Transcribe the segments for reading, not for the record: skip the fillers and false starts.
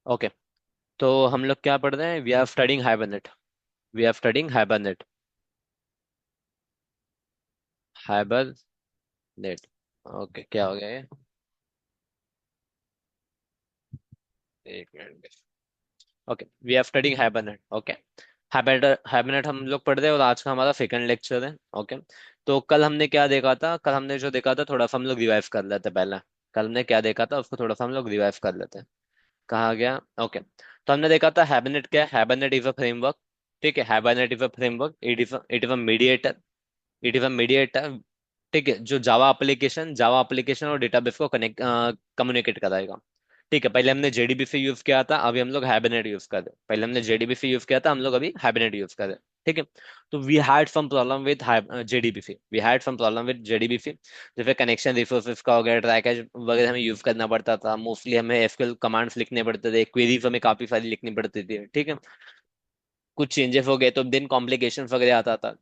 Okay. तो हम लोग क्या पढ़ रहे हैं? We are studying Hibernate. We are studying Hibernate. Hibernate. Okay, क्या हो गया ये? एक minute. Okay, we are studying Hibernate. Okay. Hibernate Hibernate हम लोग पढ़ रहे हैं और आज का हमारा सेकंड लेक्चर है। ओके। तो कल हमने क्या देखा था? कल हमने जो देखा था थोड़ा सा हम लोग रिवाइज कर लेते हैं पहले। कल हमने क्या देखा था उसको थोड़ा सा हम लोग रिवाइज कर लेते हैं। कहा गया? ओके। तो हमने देखा था हाइबरनेट क्या है। Hibernate is a framework. ठीक है, Hibernate is a framework. It is a mediator. It is a mediator. ठीक है, जो जावा एप्लीकेशन और डेटाबेस को कनेक्ट कम्युनिकेट कराएगा। ठीक है, पहले हमने जेडीबीसी यूज किया था, अभी हम लोग हाइबरनेट यूज कर रहे हैं। पहले हमने जेडीबीसी यूज किया था, हम लोग अभी हाइबरनेट यूज कर रहे हैं। ठीक है। तो we had some problem with JDBC. We had some problem with JDBC. जैसे कनेक्शन रिसोर्सेज का वगैरह ट्रैकेज वगैरह हमें यूज करना पड़ता था। मोस्टली हमें एसक्यूएल कमांड्स लिखने पड़ते थे, क्वेरीज हमें काफी सारी लिखनी पड़ती थी। ठीक है। कुछ चेंजेस हो गए तो दिन कॉम्प्लिकेशन वगैरह आता था।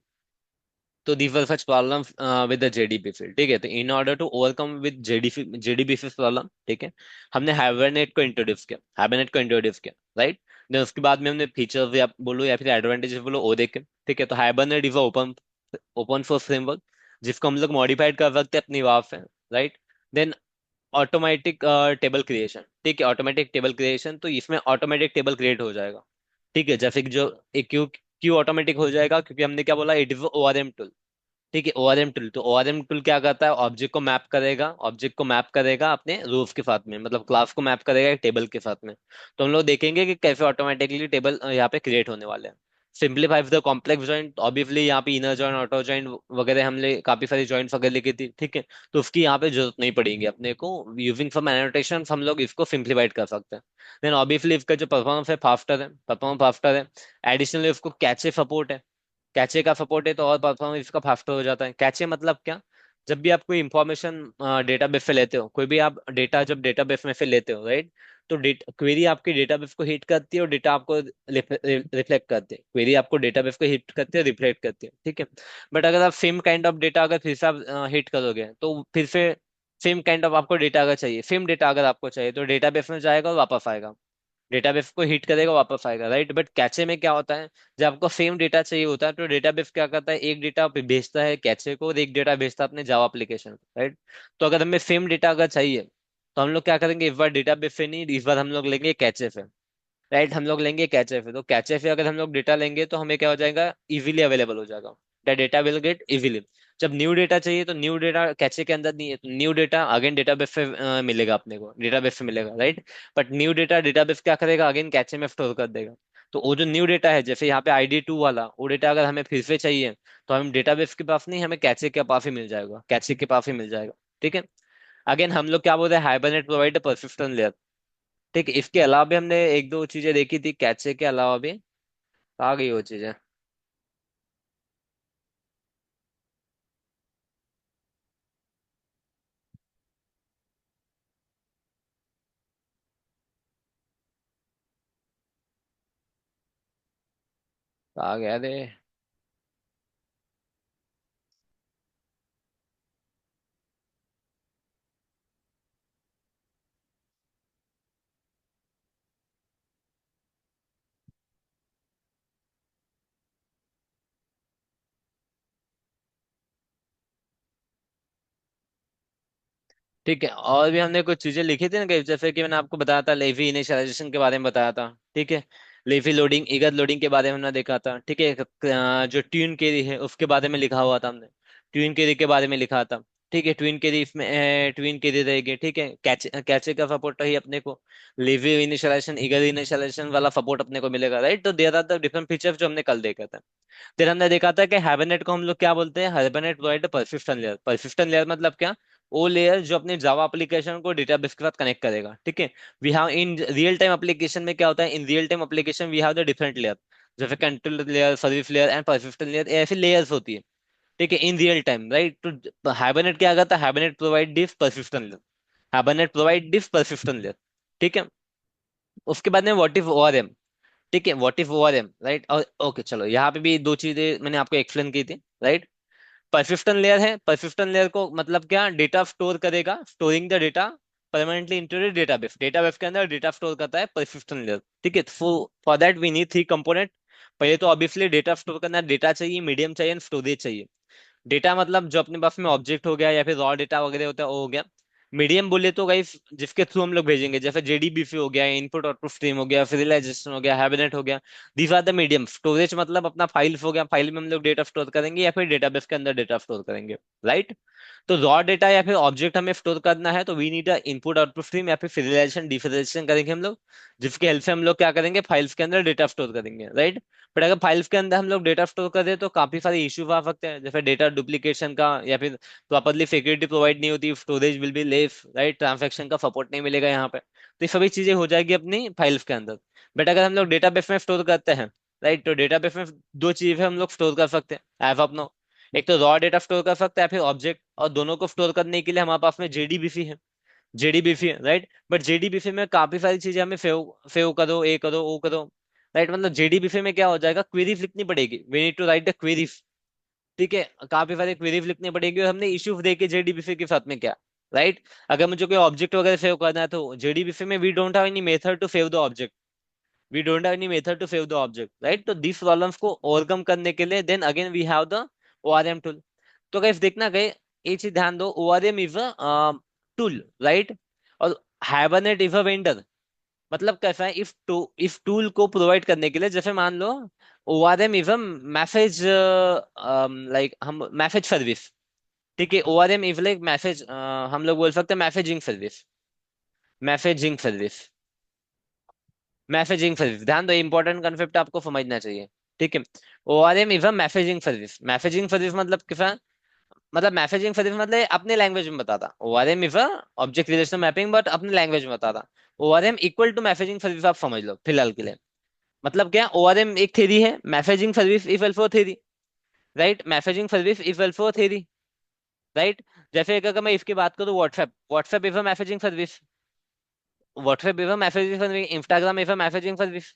तो these were such problems with the JDB field। ठीक है, तो in order to overcome with JDB field problem, ठीक है, हमने हाइबरनेट को इंट्रोड्यूस किया। हाइबरनेट को इंट्रोड्यूस किया, राइट। देन उसके बाद में हमने फीचर्स या बोलो या फिर एडवांटेजेस बोलो वो देखे। ठीक है, तो hibernate is open open source framework जिसको हम लोग मॉडिफाइड कर सकते हैं अपनी वाव से, right. Then automatic table creation. ठीक है, ऑटोमेटिक टेबल क्रिएशन, तो इसमें ऑटोमेटिक टेबल क्रिएट हो जाएगा। ठीक है, जैसे कि जो एक क्यू क्यू ऑटोमेटिक हो जाएगा क्योंकि हमने क्या बोला, इट इज ओआरएम टूल। ठीक है, ओआरएम टूल, तो ओआरएम टूल क्या करता है? ऑब्जेक्ट को मैप करेगा अपने रूफ के साथ में, मतलब क्लास को मैप करेगा एक टेबल के साथ में। तो हम लोग देखेंगे कि कैसे ऑटोमेटिकली टेबल यहाँ पे क्रिएट होने वाले हैं। Simplifies the complex joint, obviously यहाँ पे इनर जॉइंट ऑटो जॉइंट वगैरह हमने काफी सारी जॉइंट वगैरह लिखी थी। ठीक है, तो उसकी यहाँ पे जरूरत नहीं पड़ेगी अपने को। यूजिंग सम एनोटेशन हम लोग इसको सिंप्लीफाइड कर सकते हैं। देन ऑब्वियसली इसका जो परफॉर्मेंस है फास्टर है, परफॉर्मेंस फास्टर है। एडिशनली उसको कैचे सपोर्ट है। कैचे का सपोर्ट है तो और परफॉर्मेंस इसका फास्टर हो जाता है। कैचे मतलब क्या? जब भी आप कोई इंफॉर्मेशन डेटाबेस से लेते हो, कोई भी आप डेटा जब डेटाबेस में से लेते हो, राइट, तो क्वेरी आपकी डेटाबेस को हिट करती है और डेटा आपको रिफ्लेक्ट करती है। क्वेरी आपको डेटाबेस को हिट करती है, रिफ्लेक्ट करती है। ठीक है। बट अगर आप सेम काइंड ऑफ डेटा अगर फिर से आप हिट करोगे तो फिर से सेम काइंड ऑफ आपको डेटा अगर चाहिए, सेम डेटा अगर आपको चाहिए तो डेटाबेस में जाएगा और वापस आएगा। डेटाबेस को हिट करेगा वापस आएगा, राइट। बट कैचे में क्या होता है? जब आपको सेम डेटा चाहिए होता है तो डेटाबेस क्या करता है, एक डेटा भेजता है कैचे को और एक डेटा भेजता है अपने जावा एप्लीकेशन को, राइट। तो अगर हमें सेम डेटा अगर चाहिए तो हम लोग क्या करेंगे, इस बार डेटाबेस से नहीं, इस बार हम लोग लेंगे कैचे से। राइट, हम लोग लेंगे कैचे पे, तो कैचे पे अगर हम लोग डेटा लेंगे तो हमें क्या हो जाएगा, इजीली अवेलेबल हो जाएगा। Data will get easily. जब न्यू डेटा चाहिए तो न्यू डेटा कैचे के अंदर नहीं है, तो न्यू डेटा अगेन डेटाबेस पे मिलेगा, अपने को डेटाबेस से मिलेगा, right. But new data database क्या करेगा, अगेन कैचे में स्टोर कर देगा। तो वो जो न्यू डेटा है, जैसे यहाँ पे ID 2 वाला वो डेटा अगर हमें फिर से चाहिए तो हम डेटाबेस के पास नहीं, हमें कैचे के पास ही मिल जाएगा, कैचे के पास ही मिल जाएगा। ठीक है। अगेन हम लोग क्या बोल रहे हैं, हाइबरनेट प्रोवाइड परसिस्टेंट लेयर। ठीक है, इसके अलावा भी हमने एक दो चीजें देखी थी कैचे के अलावा भी। आ गई वो चीजें। आ गया रे। ठीक है, और भी हमने कुछ चीजें लिखी थी ना कि जैसे कि मैंने आपको बताया था लेवी इनिशियलाइजेशन के बारे में बताया था। ठीक है, लेवी लोडिंग ईगत लोडिंग के बारे में हमने देखा था। ठीक है, जो ट्यून केरी है उसके बारे में लिखा हुआ था हमने। ट्यून केरी के बारे में लिखा था। ठीक है, ट्विन केरी इसमें ट्विन केरी रहेगी। ठीक है, कैचे कैचे का सपोर्ट ही अपने को, लेवी इनिशियलाइजेशन ईगल इनिशियलाइजेशन वाला सपोर्ट अपने को मिलेगा, राइट। तो there are the different features जो हमने कल देखा था। फिर हमने देखा था कि हाइबरनेट को हम लोग क्या बोलते हैं, hibernate provide persistent layer. Persistent layer मतलब क्या? वो लेयर जो अपने जावा एप्लीकेशन को डेटाबेस के साथ कनेक्ट करेगा। ठीक है, we have in real time application में क्या होता है, in real time application we have the different layer, जैसे control layer, service layer and persistent layer, ऐसी लेयर्स होती है। ठीक है, इन रियल टाइम, राइट। तो हाइबरनेट क्या करता है, Hibernate provide this persistent layer. Hibernate provide this persistent layer. ठीक है। उसके बाद में व्हाट इफ ओआरएम। ठीक है, व्हाट इफ ओआरएम, राइट। और ओके, चलो यहाँ पे भी दो चीजें मैंने आपको एक्सप्लेन की थी, राइट। परसिस्टेंट लेयर है, परसिस्टेंट लेयर को मतलब क्या, डेटा स्टोर करेगा, storing the data permanently into database. Database के अंदर डेटा स्टोर करता है परसिस्टेंट लेयर। ठीक है, for that we need three component. पहले तो ऑब्वियसली डेटा स्टोर करना, डेटा चाहिए, मीडियम चाहिए एंड स्टोरेज चाहिए। डेटा मतलब जो अपने पास में ऑब्जेक्ट हो गया या फिर रॉ डेटा वगैरह होता है वो हो गया। मीडियम बोले तो गाइस जिसके थ्रू हम लोग भेजेंगे, जैसे जेडीबीसी हो गया, इनपुट आउटपुट स्ट्रीम हो गया, सीरियलाइजेशन हो गया, हैबनेट हो गया। These are the medium. Storage मतलब अपना फाइल्स हो गया, फाइल में हम लोग डेटा स्टोर करेंगे या फिर डेटाबेस के अंदर डेटा स्टोर करेंगे। राइट। तो रॉ डेटा या फिर ऑब्जेक्ट हमें स्टोर करना है तो we need input output stream या फिर सीरियलाइजेशन डिफरेंशिएशन करेंगे हम लोग, जिसकी हेल्प से हम लोग क्या करेंगे, फाइल्स के अंदर डेटा स्टोर करेंगे। राइट। बट अगर फाइल्स के अंदर हम लोग डेटा स्टोर कर दे तो काफी सारे इश्यूज आ सकते हैं, जैसे डेटा डुप्लीकेशन का, या फिर प्रॉपरली सिक्योरिटी प्रोवाइड नहीं होती, storage will be less. Right. Transaction का सपोर्ट नहीं मिलेगा यहाँ पे, तो ये सभी चीजें हो जाएगी अपनी फाइल्स के अंदर। बट अगर हम लोग डेटाबेस में स्टोर करते हैं, राइट, तो डेटाबेस में दो चीजें हम लोग स्टोर कर सकते हैं एज ऑफ नो। एक तो रॉ डेटा स्टोर कर सकते हैं या फिर ऑब्जेक्ट, और दोनों को स्टोर करने के लिए हमारे पास में जेडीबीसी है। जेडीबीसी है, राइट। बट जेडीबीसी में काफी सारी चीजें हमें सेव सेव करो, ए करो, वो करो। राइट। मतलब जेडीबीसी में क्या हो जाएगा, क्वेरीज लिखनी पड़ेगी, we need to write the queries. ठीक है, काफी सारे क्वेरीज लिखनी पड़ेगी और हमने इश्यूज देके जेडीबीसी के साथ में क्या। राइट। अगर मुझे कोई ऑब्जेक्ट वगैरह सेव करना है तो जेडीबीसी में we don't have any method to save the object. We don't have any method to save the object. Right. तो दिस प्रॉब्लम्स को ओवरकम करने के लिए then again we have the ORM tool. तो गाइस देखना गए, ये चीज ध्यान दो, ORM is a tool, right. और हाइबरनेट इज अ वेंडर। मतलब कैसा है, इस टूल को प्रोवाइड करने के लिए, जैसे मान लो ORM is a message, like हम मैसेज सर्विस। ठीक है, ओआरएम इज लाइक मैसेज, हम लोग बोल सकते हैं messaging service. Messaging service. Messaging service, ध्यान दो, इंपॉर्टेंट कॉन्सेप्ट आपको समझना चाहिए। ठीक है, ORM is a messaging service. Messaging service मतलब कैसा, मतलब मैसेजिंग सर्विस मतलब अपने लैंग्वेज में बताता, ORM is a object relational mapping, but अपने लैंग्वेज में बताता। ORM equal to messaging service, आप समझ लो फिलहाल के लिए। मतलब क्या, ओआरएम एक थ्योरी है, messaging service is also theory. Right. Messaging service is also theory. Right. जैसे अगर मैं इसकी बात करूँ, WhatsApp, WhatsApp is a messaging service. WhatsApp is a messaging service, Instagram is a messaging service.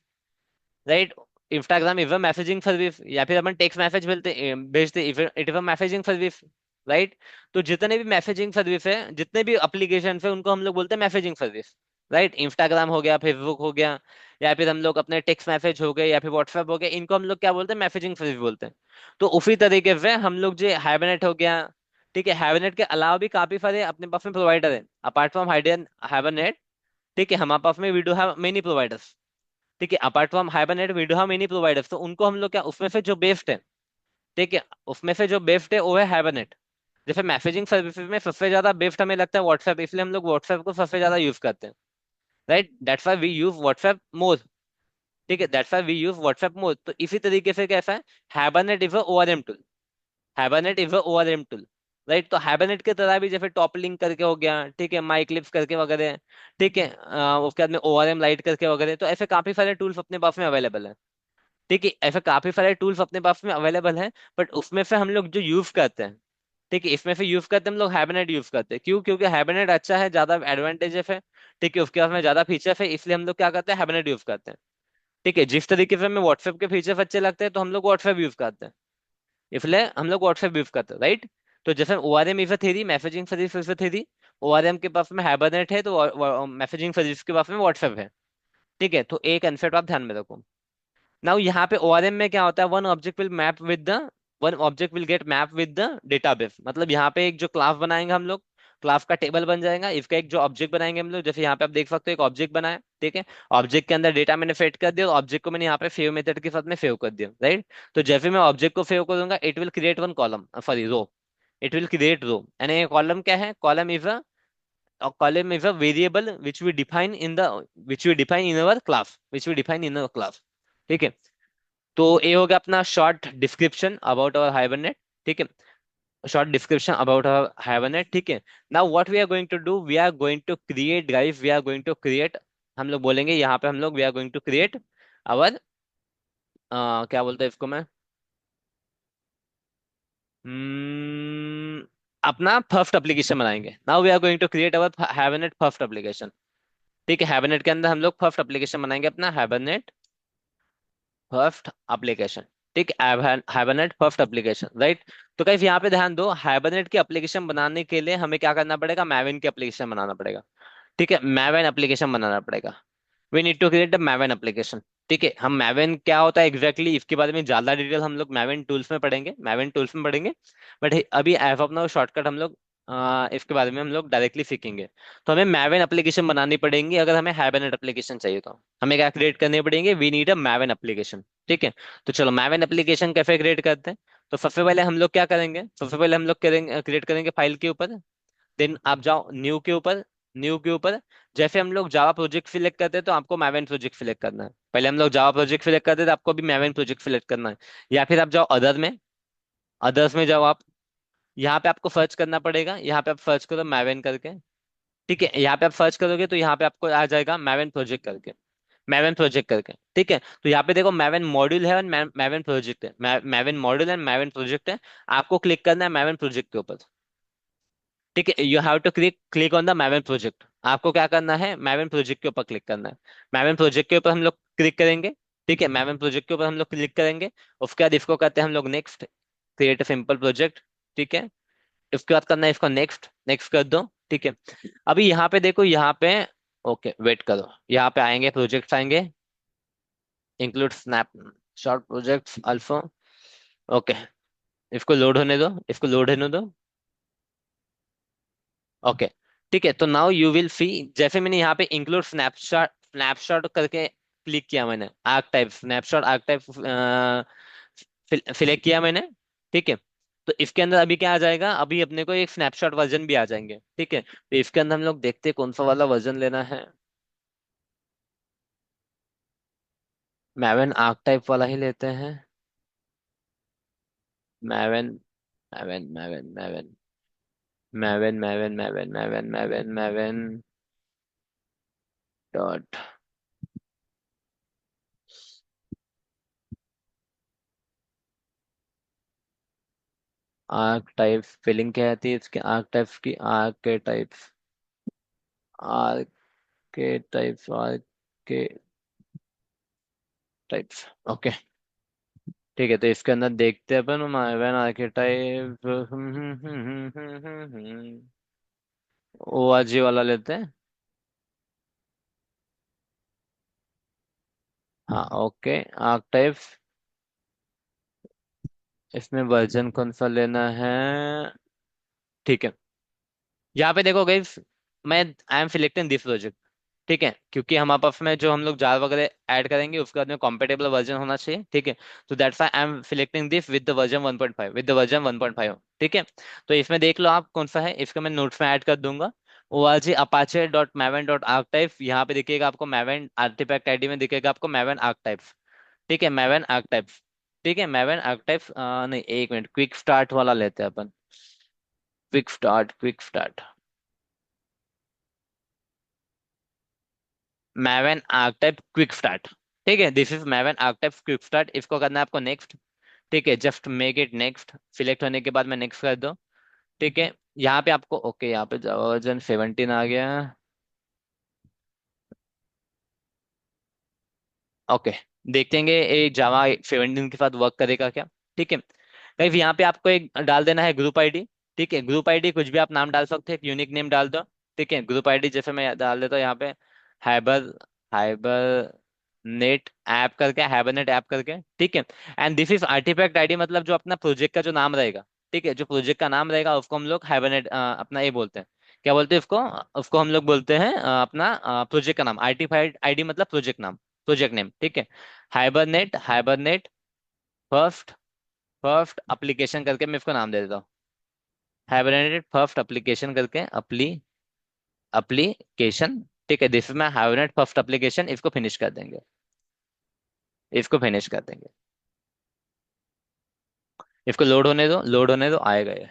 Right. Instagram is a messaging service, या फिर अपन text message भेजते, it is a messaging service. Right. तो जितने भी मैसेजिंग सर्विस है, जितने भी application है, उनको हम लोग बोलते हैं मैसेजिंग सर्विस। राइट। इंस्टाग्राम हो गया, फेसबुक हो गया, या फिर हम लोग अपने टेक्स्ट मैसेज हो गए, या फिर व्हाट्सएप हो गया, इनको हम लोग क्या बोलते हैं, मैसेजिंग सर्विस बोलते हैं। तो उसी तरीके से हम लोग जो हाइबरनेट हो गया, ठीक है, हाइबरनेट के अलावा भी काफी सारे अपने पास में प्रोवाइडर है अपार्ट फ्रॉम हाइबरनेट। ठीक है, हमारे पास में we do have many providers. ठीक है, apart from Hibernate we do have many providers, तो उनको हम लोग क्या, उसमें से जो बेस्ट है, ठीक है, उसमें से जो बेस्ट है वो है हाइबरनेट। जैसे मैसेजिंग सर्विसेज में सबसे ज्यादा बेस्ट हमें लगता है व्हाट्सएप, इसलिए हम लोग व्हाट्सएप को सबसे ज्यादा यूज करते हैं। Right, that's why we use WhatsApp more. ठीक है, that's why we use WhatsApp more. तो इसी तरीके से कैसा है, Hibernate is ORM tool. Hibernate is ORM tool. Right. तो हाइबरनेट की तरह भी जैसे टॉप लिंक करके हो गया, ठीक है, माई क्लिप्स करके वगैरह, ठीक है, उसके बाद में ओआरएम लाइट करके वगैरह, तो ऐसे काफी सारे टूल्स अपने पास में अवेलेबल है। ठीक है, ऐसे काफी सारे टूल्स अपने पास में अवेलेबल हैं, बट उसमें से हम लोग जो यूज करते हैं, ठीक है, इसमें से यूज करते हैं हम लोग हाइबरनेट यूज करते हैं। क्यों? क्योंकि हाइबरनेट अच्छा है, ज्यादा एडवांटेजेस है। ठीक है, उसके पास में ज्यादा फीचर्स है, इसलिए हम लोग क्या करते हैं, हाइबरनेट यूज करते हैं। ठीक है, जिस तरीके से हमें व्हाट्सएप के फीचर्स अच्छे लगते हैं तो हम लोग व्हाट्सएप यूज करते हैं, इसलिए हम लोग व्हाट्सएप यूज करते हैं। राइट। तो जैसे ORM is theory, messaging service is theory, ORM के पास में हाइबरनेट है तो मैसेजिंग सर्विस के पास में व्हाट्सएप है। ठीक है, तो एक कंसेप्ट आप ध्यान में रखो। नाउ यहाँ पे ओआरएम में क्या होता है, one object will get map with the database. मतलब यहाँ पे एक जो क्लास बनाएंगे हम लोग, क्लास का टेबल बन जाएगा, इसका एक जो ऑब्जेक्ट बनाएंगे हम लोग, जैसे यहाँ पे आप देख सकते हो एक ऑब्जेक्ट बनाया, ठीक है। ऑब्जेक्ट के अंदर डेटा मैंने फेड कर दिया और ऑब्जेक्ट को मैंने यहाँ पे सेव मेथड के साथ में सेव कर दिया। राइट। तो जैसे मैं ऑब्जेक्ट को सेव करूंगा, it will create one column, sorry row. It will create row, यानी कॉलम क्या है, column is a variable which we define in our class, ठीक है। तो ये हो गया अपना short description about our Hibernate. ठीक है, short description about our Hibernate. ठीक है, now what we are going to do, we are going to create guys, we are going to create, हम लोग बोलेंगे यहाँ पे हम लोग we are going to create our, क्या बोलते हैं इसको मैं, hmm, अपना फर्स्ट एप्लीकेशन बनाएंगे। Now we are going to create our Hibernate first application. ठीक है, हाइबरनेट के अंदर हम लोग फर्स्ट एप्लीकेशन बनाएंगे अपना हाइबरनेट फर्स्ट एप्लीकेशन। ठीक है, हाइबरनेट फर्स्ट एप्लीकेशन, राइट। तो गाइस यहाँ पे ध्यान दो, हाइबरनेट की एप्लीकेशन बनाने के लिए हमें क्या करना पड़ेगा, मैविन की एप्लीकेशन बनाना पड़ेगा। ठीक है, मैवेन एप्लीकेशन बनाना पड़ेगा। We need to create a Maven application. ठीक है, हम मैवेन क्या होता है एग्जैक्टली exactly, इसके बारे में ज्यादा डिटेल हम लोग मैवेन टूल्स में पढ़ेंगे, मैवेन टूल्स में पढ़ेंगे। बट अभी एज ऑफ नाउ शॉर्टकट हम लोग इसके बारे में हम लोग डायरेक्टली सीखेंगे। तो हमें मैवेन एप्लीकेशन बनानी पड़ेगी अगर हमें हाइबरनेट एप्लीकेशन चाहिए तो हमें क्या क्रिएट करनी पड़ेंगे, we need a Maven application. ठीक है, तो चलो मैवेन एप्लीकेशन कैसे क्रिएट करते हैं। तो सबसे पहले हम लोग क्या करेंगे, सबसे पहले हम लोग करेंगे क्रिएट करेंगे फाइल के ऊपर। देन आप जाओ न्यू के ऊपर। न्यू के ऊपर जैसे हम लोग जावा प्रोजेक्ट सिलेक्ट करते हैं तो आपको मैवेन प्रोजेक्ट सिलेक्ट करना है। पहले हम लोग जावा प्रोजेक्ट सिलेक्ट करते थे, आपको भी मैवेन प्रोजेक्ट सिलेक्ट करना है। या फिर आप जाओ अदर में, अदर्स में जाओ आप। यहाँ पे आपको सर्च करना पड़ेगा, यहाँ पे आप सर्च करो मैवेन करके। ठीक है, यहाँ पे आप सर्च करोगे तो यहाँ पे आपको आ जाएगा मैवेन प्रोजेक्ट करके, मैवेन प्रोजेक्ट करके। ठीक है, तो यहाँ पे देखो मैवेन मॉड्यूल है और मैवेन प्रोजेक्ट है, मैवेन मॉड्यूल एंड मैवेन प्रोजेक्ट है। आपको क्लिक करना है मैवेन प्रोजेक्ट के ऊपर। ठीक है, you have to click click on the Maven project. आपको क्या करना है, मैवेन प्रोजेक्ट के ऊपर क्लिक करना है। मैवेन प्रोजेक्ट के ऊपर हम लोग क्लिक करेंगे। ठीक है, मैवेन प्रोजेक्ट के ऊपर हम लोग क्लिक करेंगे। उसके बाद इसको करते हैं हम लोग next, create a simple project. ठीक है, उसके बाद करना है इसको नेक्स्ट, नेक्स्ट कर दो। ठीक है, अभी यहाँ पे देखो, यहाँ पे ओके वेट करो, यहाँ पे आएंगे प्रोजेक्ट्स आएंगे, include snap shot projects alpha. Okay, इसको लोड होने दो, इसको लोड होने दो। ओके, ठीक है, तो नाउ यू विल सी, जैसे मैंने यहाँ पे इंक्लूड स्नैपशॉट, स्नैपशॉट करके क्लिक किया मैंने, arc type snapshot, arc type select किया मैंने। ठीक है, तो इसके अंदर अभी क्या आ जाएगा, अभी अपने को एक स्नैपशॉट वर्जन भी आ जाएंगे। ठीक है, तो इसके अंदर हम लोग देखते हैं कौन सा वाला वर्जन लेना है। मैवन आर्क टाइप वाला ही लेते हैं। मैवन मैवन मैवन मैवन मैवन मैवन मैवन मैवन मैवन मैवन डॉट आर्क टाइप फिलिंग क्या आती है इसके, आर्क टाइप की, आर्क के टाइप, आर्क के टाइप, आर्क के टाइप्स। ओके, ठीक है, तो इसके अंदर देखते हैं अपन मैवन आर्केटाइप। ओआरजी वाला लेते हैं। हाँ ओके, आर्क टाइप, इसमें वर्जन कौन सा लेना है। ठीक है, यहाँ पे देखो गाइस, मैं I am selecting this project. ठीक है, क्योंकि हमारे पास में जो हम लोग जार वगैरह ऐड करेंगे उसके बाद में कॉम्पेटेबल वर्जन होना चाहिए। ठीक है, तो that's why I am selecting this with the version 1.5, with the version 1.5। ठीक है, तो इसमें देख लो आप कौन सा है, इसका मैं नोट्स में ऐड कर दूंगा। O R G Apache dot Maven dot archetype, यहाँ पे दिखेगा आपको मैवन आर्टिफैक्ट आईडी में दिखेगा आपको मैवन आर्क टाइप। ठीक है, मैवन आर्क टाइप। ठीक है, मैवन आर्क टाइप, नहीं एक मिनट, क्विक स्टार्ट वाला लेते हैं अपन। Quick start, quick start, Maven archetype quick start. ठीक है, this is Maven archetype quick start, इसको करना है आपको नेक्स्ट। ठीक है, just make it next, select होने के बाद में नेक्स्ट कर दो। ठीक है, यहाँ पे आपको ओके, यहाँ पे जावा वर्जन 17 आ गया। ओके, देखेंगे ये जावा 17 के साथ वर्क करेगा क्या। ठीक है गाइस, यहाँ पे आपको एक डाल देना है ग्रुप आईडी। ठीक है, ग्रुप आईडी कुछ भी आप नाम डाल सकते हैं, एक यूनिक नेम डाल दो। ठीक है, ग्रुप आईडी जैसे मैं डाल देता हूँ यहाँ पे, हाइबर, हाइबर नेट ऐप करके, हाइबरनेट ऐप करके। ठीक है, and this is artifact ID, मतलब जो अपना प्रोजेक्ट का जो नाम रहेगा। ठीक है, जो प्रोजेक्ट का नाम रहेगा उसको हम लोग हाइबरनेट अपना ये बोलते हैं, क्या बोलते हैं उसको, उसको हम लोग बोलते हैं अपना प्रोजेक्ट का नाम, आर्टिफाइड आईडी मतलब प्रोजेक्ट नाम, प्रोजेक्ट नेम। ठीक है, hibernate, hibernate first, first application करके मैं इसको नाम दे देता हूँ, हाइबरनेट फर्स्ट एप्लीकेशन करके, एप्लीकेशन। ठीक है, दिस में हाइबरनेट फर्स्ट एप्लीकेशन, इसको फिनिश कर देंगे, इसको फिनिश कर देंगे। इसको लोड होने दो, लोड होने दो, आएगा ये।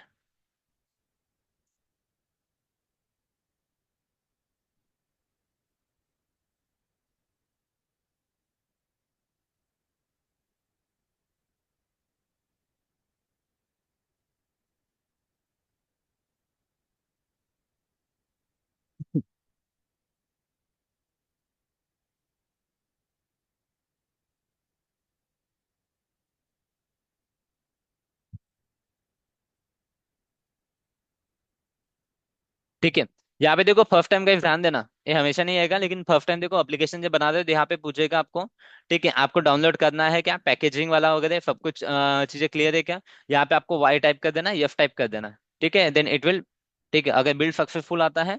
ठीक है, यहाँ पे देखो फर्स्ट टाइम का ध्यान देना, ये हमेशा नहीं आएगा, लेकिन फर्स्ट टाइम देखो एप्लीकेशन जब बना रहे हो तो यहाँ पे पूछेगा आपको, ठीक है, आपको डाउनलोड करना है क्या, पैकेजिंग वाला वगैरह सब कुछ चीजें क्लियर है क्या। यहाँ पे आपको वाई टाइप कर देना, यस टाइप कर देना, ठीक है, देन इट विल, ठीक है, अगर बिल्ड सक्सेसफुल आता है,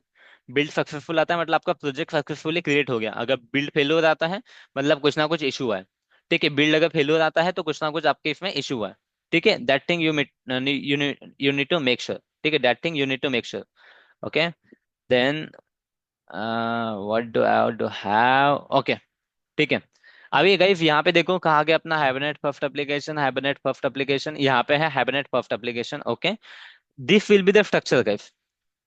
बिल्ड सक्सेसफुल आता है मतलब आपका प्रोजेक्ट सक्सेसफुली क्रिएट हो गया, अगर बिल्ड फेलियर आता है मतलब कुछ ना कुछ इशू है, ठीक है, बिल्ड अगर फेलियर आता है तो कुछ ना कुछ आपके इसमें इशू है, ठीक है, that thing you need to make sure, ठीक है, that thing you need to make sure, okay. Then what do I do have, okay, ठीक है। अभी गाइस यहाँ पे देखो कहा गया अपना hibernate first application, hibernate first application यहाँ पे है hibernate first application, okay. This will be the structure guys,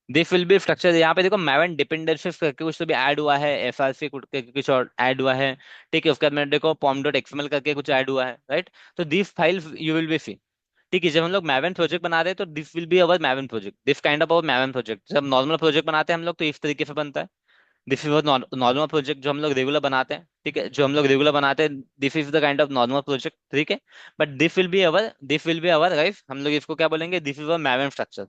this will B structure. यहाँ पे देखो मैवन डिपेंडेंसीज करके कुछ तो भी ऐड हुआ है, एफआरसी कुछ और ऐड हुआ है, ठीक है, उसके बाद में देखो पॉम डॉट एक्सएमएल करके कुछ ऐड हुआ है, राइट। तो this file you will be see, ठीक है, जब हम लोग मैवन प्रोजेक्ट बना रहे हैं तो this will be our Maven project, this kind of our Maven project. जब नॉर्मल प्रोजेक्ट बनाते हैं हम लोग तो इस तरीके से बनता है, दिस इज नॉर्मल प्रोजेक्ट जो हम लोग रेगुलर बनाते हैं, ठीक है, जो हम लोग रेगुलर बनाते हैं, this is the kind of normal project, ठीक है। But this will be our guys, हम लोग इसको क्या बोलेंगे, this is our Maven structure,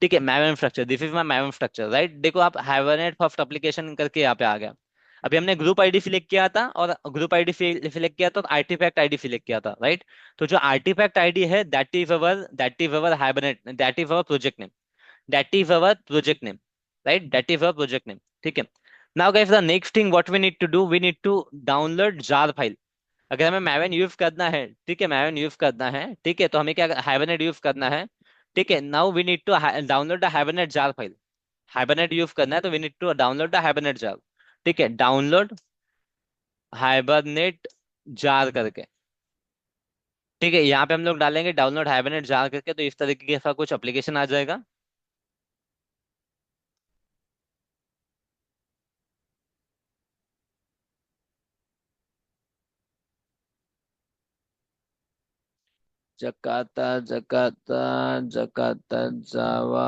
ठीक है, Maven structure, this is my Maven structure, right. देखो आप हाइबरनेट फर्स्ट एप्लीकेशन करके यहाँ पे आ गया। अभी हमने ग्रुप आईडी सिलेक्ट किया था, और ग्रुप आईडी सिलेक्ट किया तो आर्टिफैक्ट आईडी सिलेक्ट किया था, राइट। तो जो आर्टिफैक्ट आईडी है that is our hibernate, that is our project name, that is our project name, right, that is our project name, ठीक है। now guys the next thing what we need to do, we need to download jar file। अगर हमें मैवन use करना है, ठीक है, मैवन use करना है, ठीक है, तो हमें क्या हाइबरनेट यूज करना है, ठीक है। Now we need to download the Hibernate jar file, Hibernate use करना है तो we need to download the Hibernate jar, ठीक है, डाउनलोड हाइबरनेट जार करके, ठीक है, यहाँ पे हम लोग डालेंगे डाउनलोड हाइबरनेट जार करके, तो इस तरीके का कुछ एप्लीकेशन आ जाएगा। जकाता जकाता जकाता जावा,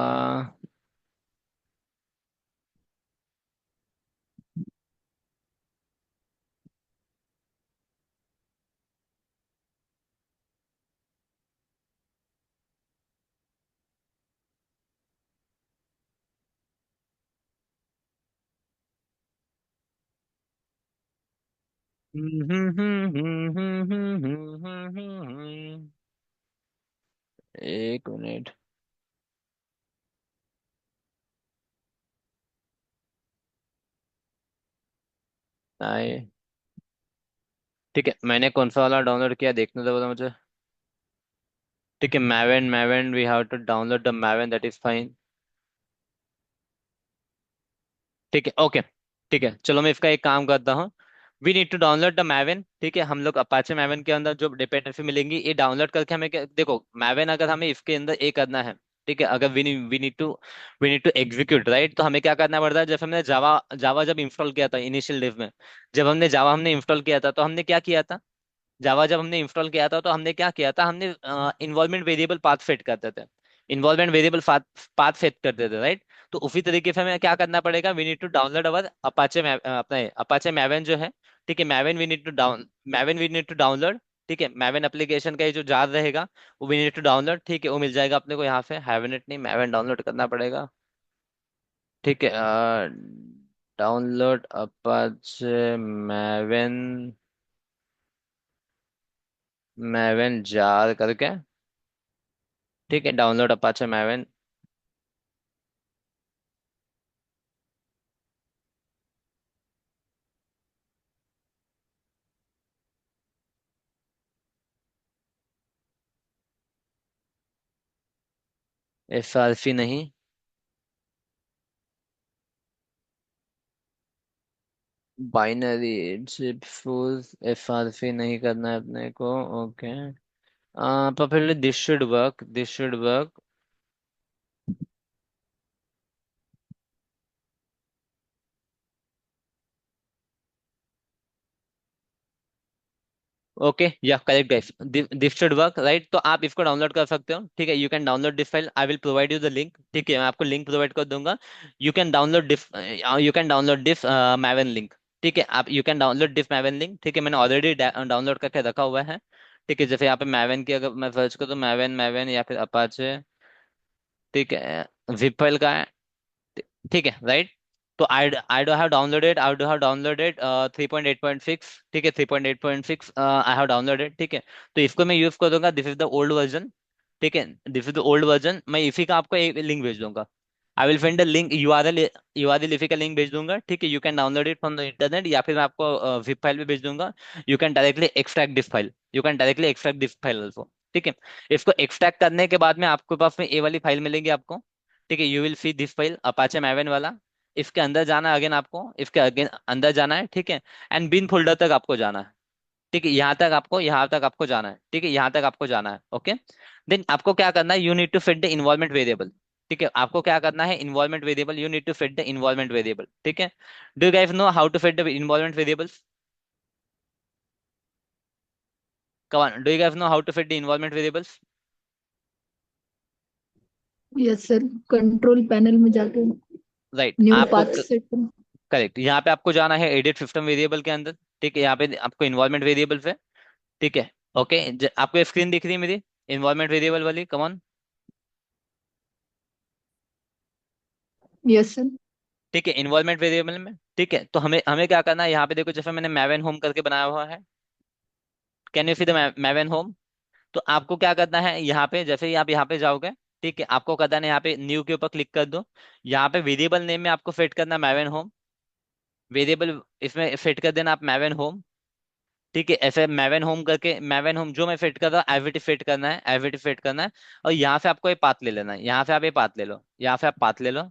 एक मिनट, आए, ठीक है, मैंने कौन सा वाला डाउनलोड किया देखने दो बोला मुझे, ठीक है, Maven Maven we have to download the Maven, that is fine, ठीक है, ओके, ठीक है, चलो मैं इसका एक काम करता हूँ, we need to download the Maven, ठीक है, हम लोग अपाचे मैवन के अंदर जो डिपेंडेंसी मिलेंगी ये डाउनलोड करके हमें देखो मैवन अगर हमें इसके अंदर ए करना है, ठीक है, अगर we need to execute, right, तो हमें क्या करना पड़ता है, जैसे हमने जावा जावा जब इंस्टॉल किया था इनिशियल डेज में, जब हमने जावा हमने इंस्टॉल किया था तो हमने क्या किया था, जावा जब हमने इंस्टॉल किया था तो हमने क्या किया था, हमने इन्वॉल्वमेंट वेरिएबल पाथ सेट करते थे, इन्वॉल्वमेंट वेरिएबल पाथ सेट करते थे, राइट। तो उसी तरीके से हमें क्या करना पड़ेगा, we need to download our Apache, अपना अपाचे मैवन जो है, ठीक है, Maven we need to download, ठीक है, मैवन एप्लीकेशन का ये जो जार रहेगा वो वी नीड टू डाउनलोड, ठीक है, वो मिल जाएगा अपने को यहाँ से, हैवेनेट नहीं मैवन डाउनलोड करना पड़ेगा, ठीक है, डाउनलोड अपाचे मैवन, मैवन जार करके, ठीक है, डाउनलोड अपाचे मैवन, एफआरसी नहीं, बाइनरी जिप फुल, एफआरसी नहीं करना है अपने को, ओके। तो फिर दिस शुड वर्क, ओके, या correct guys, this should work, right. तो आप इसको डाउनलोड कर सकते हो, ठीक है, you can download this file, I will provide you the link, ठीक है, मैं आपको लिंक प्रोवाइड कर दूंगा, you can download this Maven link, ठीक है, आप you can download this Maven link, ठीक है, मैंने ऑलरेडी डाउनलोड करके रखा हुआ है, ठीक है, जैसे यहाँ पे मैवन की अगर मैं सर्च करूँ तो मैवन मैवन या फिर अपाचे, ठीक है, जिप फाइल का है, ठीक है, राइट। तो आई डू हैव डाउनलोडेड 3.8.6, ठीक है, 3.8.6 आई हैव डाउनलोडेड, ठीक है। तो इसको मैं यूज करूंगा, this is the old version, ठीक है, this is the old version. मैं इसी का आपको एक लिंक भेज दूंगा। I will find the link, URL इसी का लिंक भेज दूंगा, ठीक है। You can download it from the internet, या फिर मैं आपको जिप फाइल भी भेज दूंगा। You can directly extract this file, you can directly extract this file also, ठीक है। इसको एक्सट्रैक्ट करने के बाद में आपके पास में ये वाली फाइल मिलेगी आपको, ठीक है। You will see this file Apache Maven वाला। इसके अंदर जाना है अगेन आपको, इसके अगेन अंदर जाना है, ठीक है। एंड बिन फोल्डर तक आपको जाना है, ठीक है। यहाँ तक आपको जाना है, ठीक है, यहाँ तक आपको जाना है, ओके। देन आपको क्या करना है, you need to fit the involvement variable, ठीक है। आपको क्या करना है, involvement variable, you need to fit the involvement variable, ठीक है। Do you guys know how to fit the involvement variables? Come on, do you guys know how to fit the involvement variables? Yes sir, control panel में जाके right, new आपको path set करो। Correct, यहाँ पे आपको जाना है edit system variable के अंदर, ठीक है। यहाँ पे आपको इन्वॉल्वमेंट वेरिएबल पे, ठीक है, ओके। आपको स्क्रीन दिख रही है मेरी इन्वॉल्वमेंट वेरिएबल वाली, कम ऑन। Yes sir. ठीक है, इन्वॉल्वमेंट वेरिएबल में, ठीक है। तो हमें हमें क्या करना है, यहाँ पे देखो जैसे मैंने मैवन होम करके बनाया हुआ है, can you see the Maven home? तो आपको क्या करना है, यहाँ पे जैसे ही आप यहाँ पे जाओगे, ठीक है, आपको करना है यहाँ पे न्यू के ऊपर क्लिक कर दो। यहाँ पे वेरिएबल नेम में आपको फिट करना मैवन होम, वेरिएबल इसमें फिट कर देना आप मैवन होम, ठीक है। ऐसे मैवन होम करके, मैवन होम जो मैं फिट कर रहा हूँ एविटी फिट करना है, एविटी फिट करना है। और यहाँ से आपको ये पाथ ले लेना है, यहाँ से आप ये पाथ ले लो, यहाँ से आप पाथ ले लो,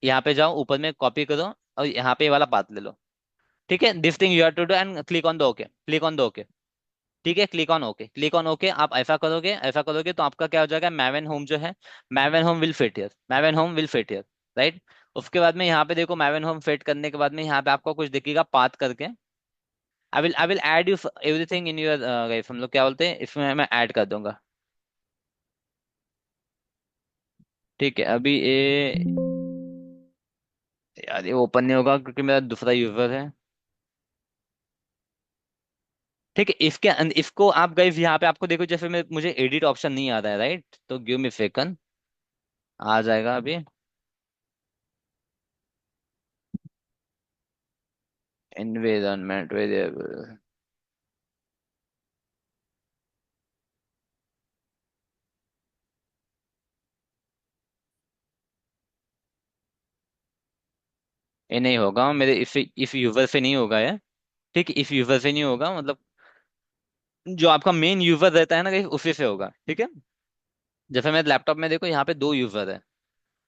यहाँ पे जाओ ऊपर में कॉपी करो, और यहाँ पे ये वाला पाथ ले लो, ठीक है। This thing you have to do and click on the okay, click on the okay, ठीक है। Click on okay, click on okay, आप ऐसा करोगे तो आपका क्या हो जाएगा, मैवन होम जो है, Maven home will fit here, Maven home will fit here, right. उसके बाद में यहाँ पे देखो मैवन होम फिट करने के बाद में यहाँ पे आपको कुछ दिखेगा पाथ करके। आई will add you everything in your guys, हम लोग क्या बोलते हैं इसमें, मैं ऐड कर दूंगा, ठीक है। अभी ये यार ये ओपन नहीं होगा क्योंकि मेरा दूसरा यूजर है, ठीक है। इसको आप गाइस यहाँ पे आपको देखो, जैसे मुझे एडिट ऑप्शन नहीं आ रहा है, राइट, तो गिव मी सेकंड, आ जाएगा अभी। एनवायरनमेंट वेरिएबल, ये नहीं होगा मेरे, इस यूजर से नहीं होगा ये, ठीक है। इस यूजर से नहीं होगा, मतलब जो आपका मेन यूजर रहता है ना गाइस, उसी से होगा, ठीक है। जैसे मेरे लैपटॉप में देखो यहाँ पे दो यूजर है,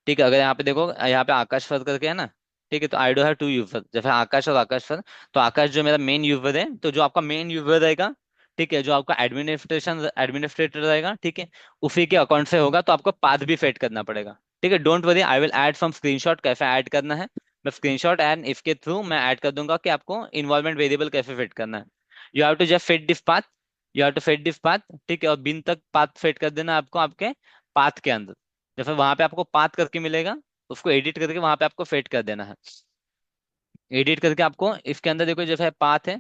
ठीक है। अगर यहाँ पे देखो, यहाँ पे आकाश सर करके है ना, ठीक है। तो I do have to user, जैसे आकाश और आकाश सर। तो आकाश जो मेरा मेन यूजर है, तो जो आपका मेन यूजर रहेगा, ठीक है, जो आपका एडमिनिस्ट्रेटर रहेगा, ठीक है, उसी के अकाउंट से होगा। तो आपको पाथ भी सेट करना पड़ेगा, ठीक है। Don't worry, I will add some screenshot कैसे ऐड करना है। मैं स्क्रीनशॉट एंड इसके थ्रू मैं ऐड कर दूंगा कि आपको इन्वॉल्वमेंट वेरिएबल कैसे फिट करना है। You have to just fit this path, you have to fit this path, ठीक है। और बिन तक पाथ फिट कर देना आपको आपके पाथ के अंदर, जैसे वहां पे आपको पाथ करके मिलेगा, उसको एडिट करके वहां पे आपको फिट कर देना है। एडिट करके आपको इसके अंदर देखो जैसे पाथ है,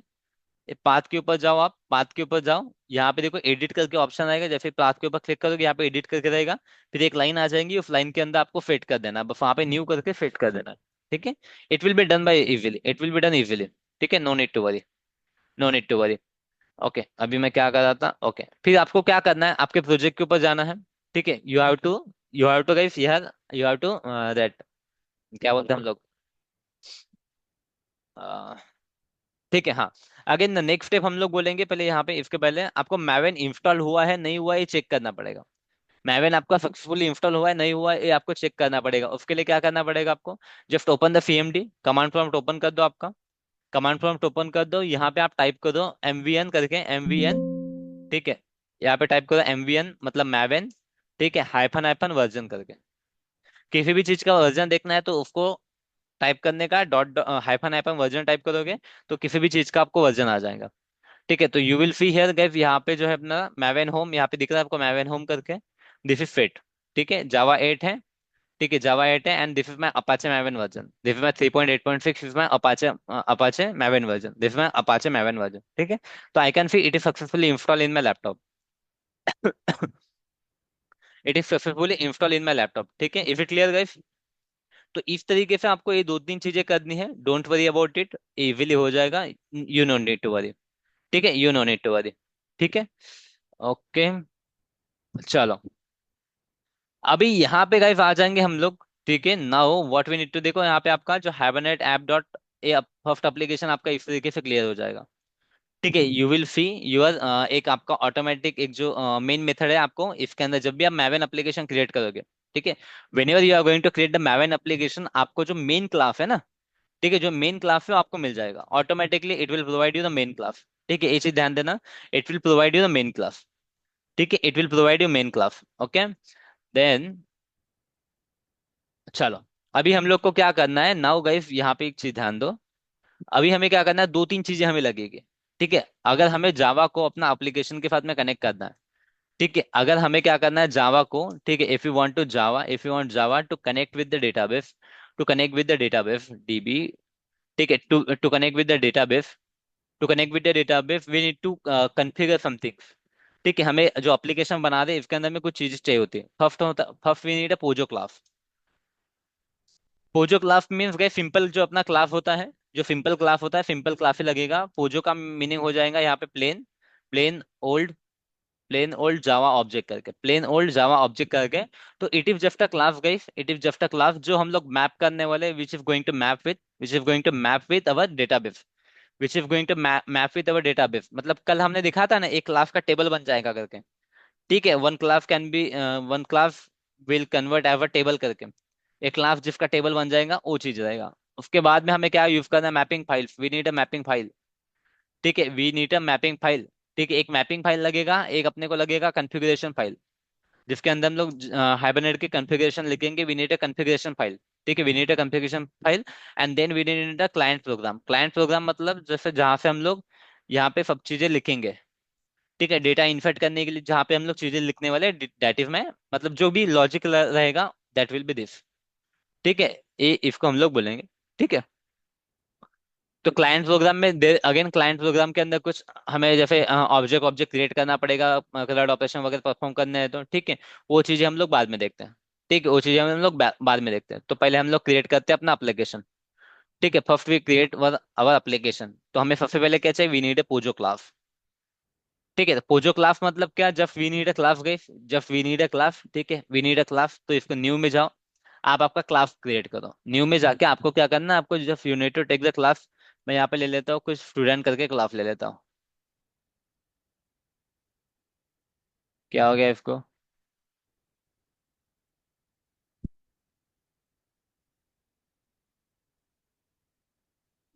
पाथ के ऊपर जाओ, आप पाथ के ऊपर जाओ, यहाँ पे देखो एडिट करके ऑप्शन आएगा, जैसे पाथ के ऊपर क्लिक करोगे यहाँ पे एडिट करके रहेगा। फिर एक लाइन आ जाएगी, उस लाइन के अंदर आपको फिट कर देना है, बस वहां पे न्यू करके फिट कर देना है, ठीक है। It will be done by easily, it will be done easily, ठीक है। No need to worry, no need to worry. Okay, अभी मैं क्या कर रहा था, ओके। फिर आपको क्या करना है, आपके प्रोजेक्ट के ऊपर जाना है, ठीक है। You have to guys, you have to that, क्या बोलते हैं हम लोग, अ, ठीक है, हाँ। अगेन नेक्स्ट स्टेप हम लोग बोलेंगे, पहले यहाँ पे इसके पहले आपको मैवन इंस्टॉल हुआ है नहीं हुआ ये चेक करना पड़ेगा। मैवन आपका सक्सेसफुली इंस्टॉल हुआ है नहीं हुआ है, ये आपको चेक करना पड़ेगा। उसके लिए क्या करना पड़ेगा आपको, just open the CMD, command prompt open कर दो आपका, कमांड प्रॉम्प्ट ओपन कर दो। यहाँ पे आप टाइप कर दो एमवीएन करके, एमवीएन, ठीक है। यहाँ पे टाइप करो एमवीएन मतलब मैवन, ठीक है, हाइफन हाइफन वर्जन करके। किसी भी चीज का वर्जन देखना है तो उसको टाइप करने का dot hyphen hyphen version type करोगे, तो किसी भी चीज का आपको वर्जन आ जाएगा, ठीक है। तो you will see here guys, यहाँ पे जो है अपना मैवन होम, यहाँ पे दिख रहा है आपको मैवन होम करके, दिस इज फिट, ठीक है। जावा 8 है, ठीक है, जावा 8 है, and this is my Apache Maven version, this is my 3.8.6 is my Apache Maven version, this is my Apache Maven version, ठीक है। तो I can see it is successfully install in my laptop, it is successfully install in my laptop, ठीक है। Is it clear guys? तो इस तरीके से आपको ये दो तीन चीजें करनी है, don't worry about it, easily हो जाएगा, you no need to worry. ठीक है, you no need to worry. ठीक है। ओके। चलो, अभी यहाँ पे गाइस आ जाएंगे हम लोग। ठीक है, now what we need to, देखो यहाँ पे आपका जो Hibernate app dot A first application आपका इस तरीके से क्लियर हो जाएगा। ठीक है, यू विल सी यूर एक आपका ऑटोमेटिक एक जो मेन मेथड है, आपको इसके अंदर जब भी आप मैवन एप्लीकेशन क्रिएट करोगे, ठीक है, whenever you are going to create the Maven application, आपको जो मेन क्लास है ना, ठीक है, जो मेन क्लास है वो आपको मिल जाएगा automatically, it will provide you the main class. ठीक है, ये चीज ध्यान देना, it will provide you the main class. ठीक है, it will provide you main class. Okay. Then चलो, अभी हम लोग को क्या करना है नाउ गाइस, यहाँ पे एक चीज ध्यान दो। अभी हमें क्या करना है, दो तीन चीजें हमें लगेगी। ठीक है, अगर हमें जावा को अपना एप्लीकेशन के साथ में कनेक्ट करना है, ठीक है, अगर हमें क्या करना है जावा को, ठीक है, if you want Java to connect with the database, to connect with the database DB, ठीक है, to to connect with the database, to connect with the database we need to configure something. ठीक है, हमें जो application बना दे इसके अंदर में कुछ चीजें चाहिए होती है। First we need a POJO class. POJO class means गए सिंपल, जो अपना क्लास होता है, जो सिंपल क्लास होता है, सिंपल क्लास ही लगेगा। पोजो का मीनिंग हो जाएगा यहाँ पे plain, plain old, plain old Java object करके, प्लेन ओल्ड जावा ऑब्जेक्ट करके। तो it is just a class guys, it is just a class जो हम लोग मैप करने वाले, which is going to map with, which is going to map with our database, which is going to map with our database. मतलब कल हमने दिखा था ना, एक क्लास का टेबल बन जाएगा करके। ठीक है, one class can be, one class will convert ever table करके, एक क्लास जिसका टेबल बन जाएगा वो चीज रहेगा। उसके बाद में हमें क्या यूज करना है, mapping files, we need a mapping file. ठीक है, we need a mapping file. ठीक है, एक मैपिंग फाइल लगेगा, एक अपने को लगेगा कॉन्फ़िगरेशन फाइल, जिसके अंदर हम लोग हाइबरनेट की कॉन्फ़िगरेशन लिखेंगे, we need a configuration file. ठीक है, we need a configuration file. And then we need a client program, client program मतलब जैसे जहाँ से हम लोग यहाँ पे सब चीजें लिखेंगे। ठीक है, डेटा इन्फर्ट करने के लिए जहाँ पे हम लोग चीजें लिखने वाले, दैट इज में मतलब जो भी लॉजिक रहेगा, दैट विल बी दिस। ठीक है, ये इसको हम लोग बोलेंगे। ठीक है, तो क्लाइंट प्रोग्राम में अगेन क्लाइंट प्रोग्राम के अंदर कुछ हमें जैसे ऑब्जेक्ट ऑब्जेक्ट क्रिएट करना पड़ेगा, क्लाउड ऑपरेशन वगैरह परफॉर्म करने हैं तो ठीक है, वो चीजें हम लोग बाद में देखते हैं। ठीक है, वो चीजें हम लोग बाद में देखते हैं, तो पहले हम लोग क्रिएट करते हैं अपना एप्लीकेशन। ठीक है, first we create our application, तो हमें सबसे पहले क्या चाहिए, we need a POJO class. ठीक है, तो पोजो क्लास मतलब क्या, जब वी नीड अ क्लास गई, जब वी नीड अ क्लास, ठीक है, वी नीड अ क्लास, तो इसको न्यू में जाओ, आप आपका क्लास क्रिएट करो। न्यू में जाके आपको क्या करना है, आपको जब you need to take the class, मैं यहाँ पे ले लेता हूँ कुछ स्टूडेंट करके क्लास ले लेता हूँ। क्या हो गया इसको,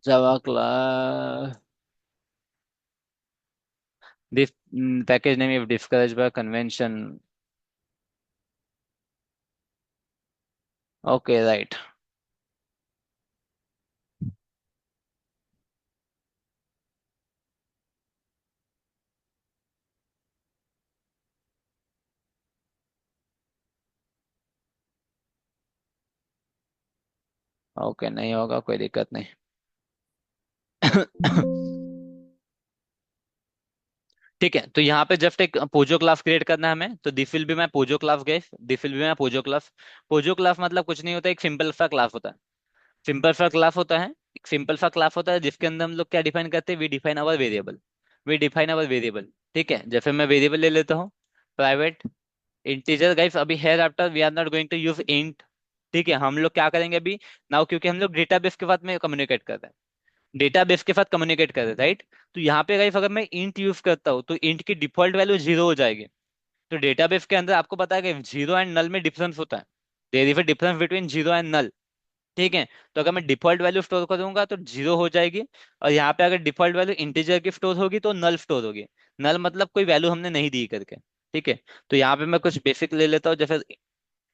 Java class, this package name if discourage bye convention. Okay right. Okay, नहीं होगा, कोई दिक्कत नहीं। ठीक है, तो यहाँ पे जस्ट एक पोजो क्लास क्रिएट करना है हमें, तो this will be my Pozzo class guys, this will be my Pozzo class. POJO class मतलब कुछ नहीं होता, एक सिंपल सा क्लास होता है, सिंपल सा क्लास होता है, एक सिंपल सा क्लास होता है जिसके अंदर हम लोग क्या डिफाइन करते हैं, we define our variable, we define our variable. ठीक है, जैसे मैं वेरिएबल ले लेता हूँ, प्राइवेट इंटीजर गाइस, अभी here after we are not going to use int. ठीक है, हम लोग क्या करेंगे अभी, नाउ क्योंकि हम लोग डेटाबेस के साथ में कम्युनिकेट कर रहे हैं, डेटाबेस के साथ कम्युनिकेट कर रहे हैं, राइट। तो यहाँ पे गाइस अगर मैं इंट यूज करता हूँ तो इंट की डिफॉल्ट वैल्यू जीरो हो जाएगी। तो डेटाबेस के अंदर आपको पता है कि जीरो एंड नल में डिफरेंस होता है, there is a difference between zero and null. ठीक है, तो अगर मैं डिफॉल्ट वैल्यू स्टोर करूंगा तो जीरो हो जाएगी, और यहाँ पे अगर डिफॉल्ट वैल्यू इंटीजर की स्टोर होगी तो नल स्टोर होगी। नल मतलब कोई वैल्यू हमने नहीं दी करके। ठीक है, तो यहाँ पे मैं कुछ बेसिक ले लेता हूँ जैसे,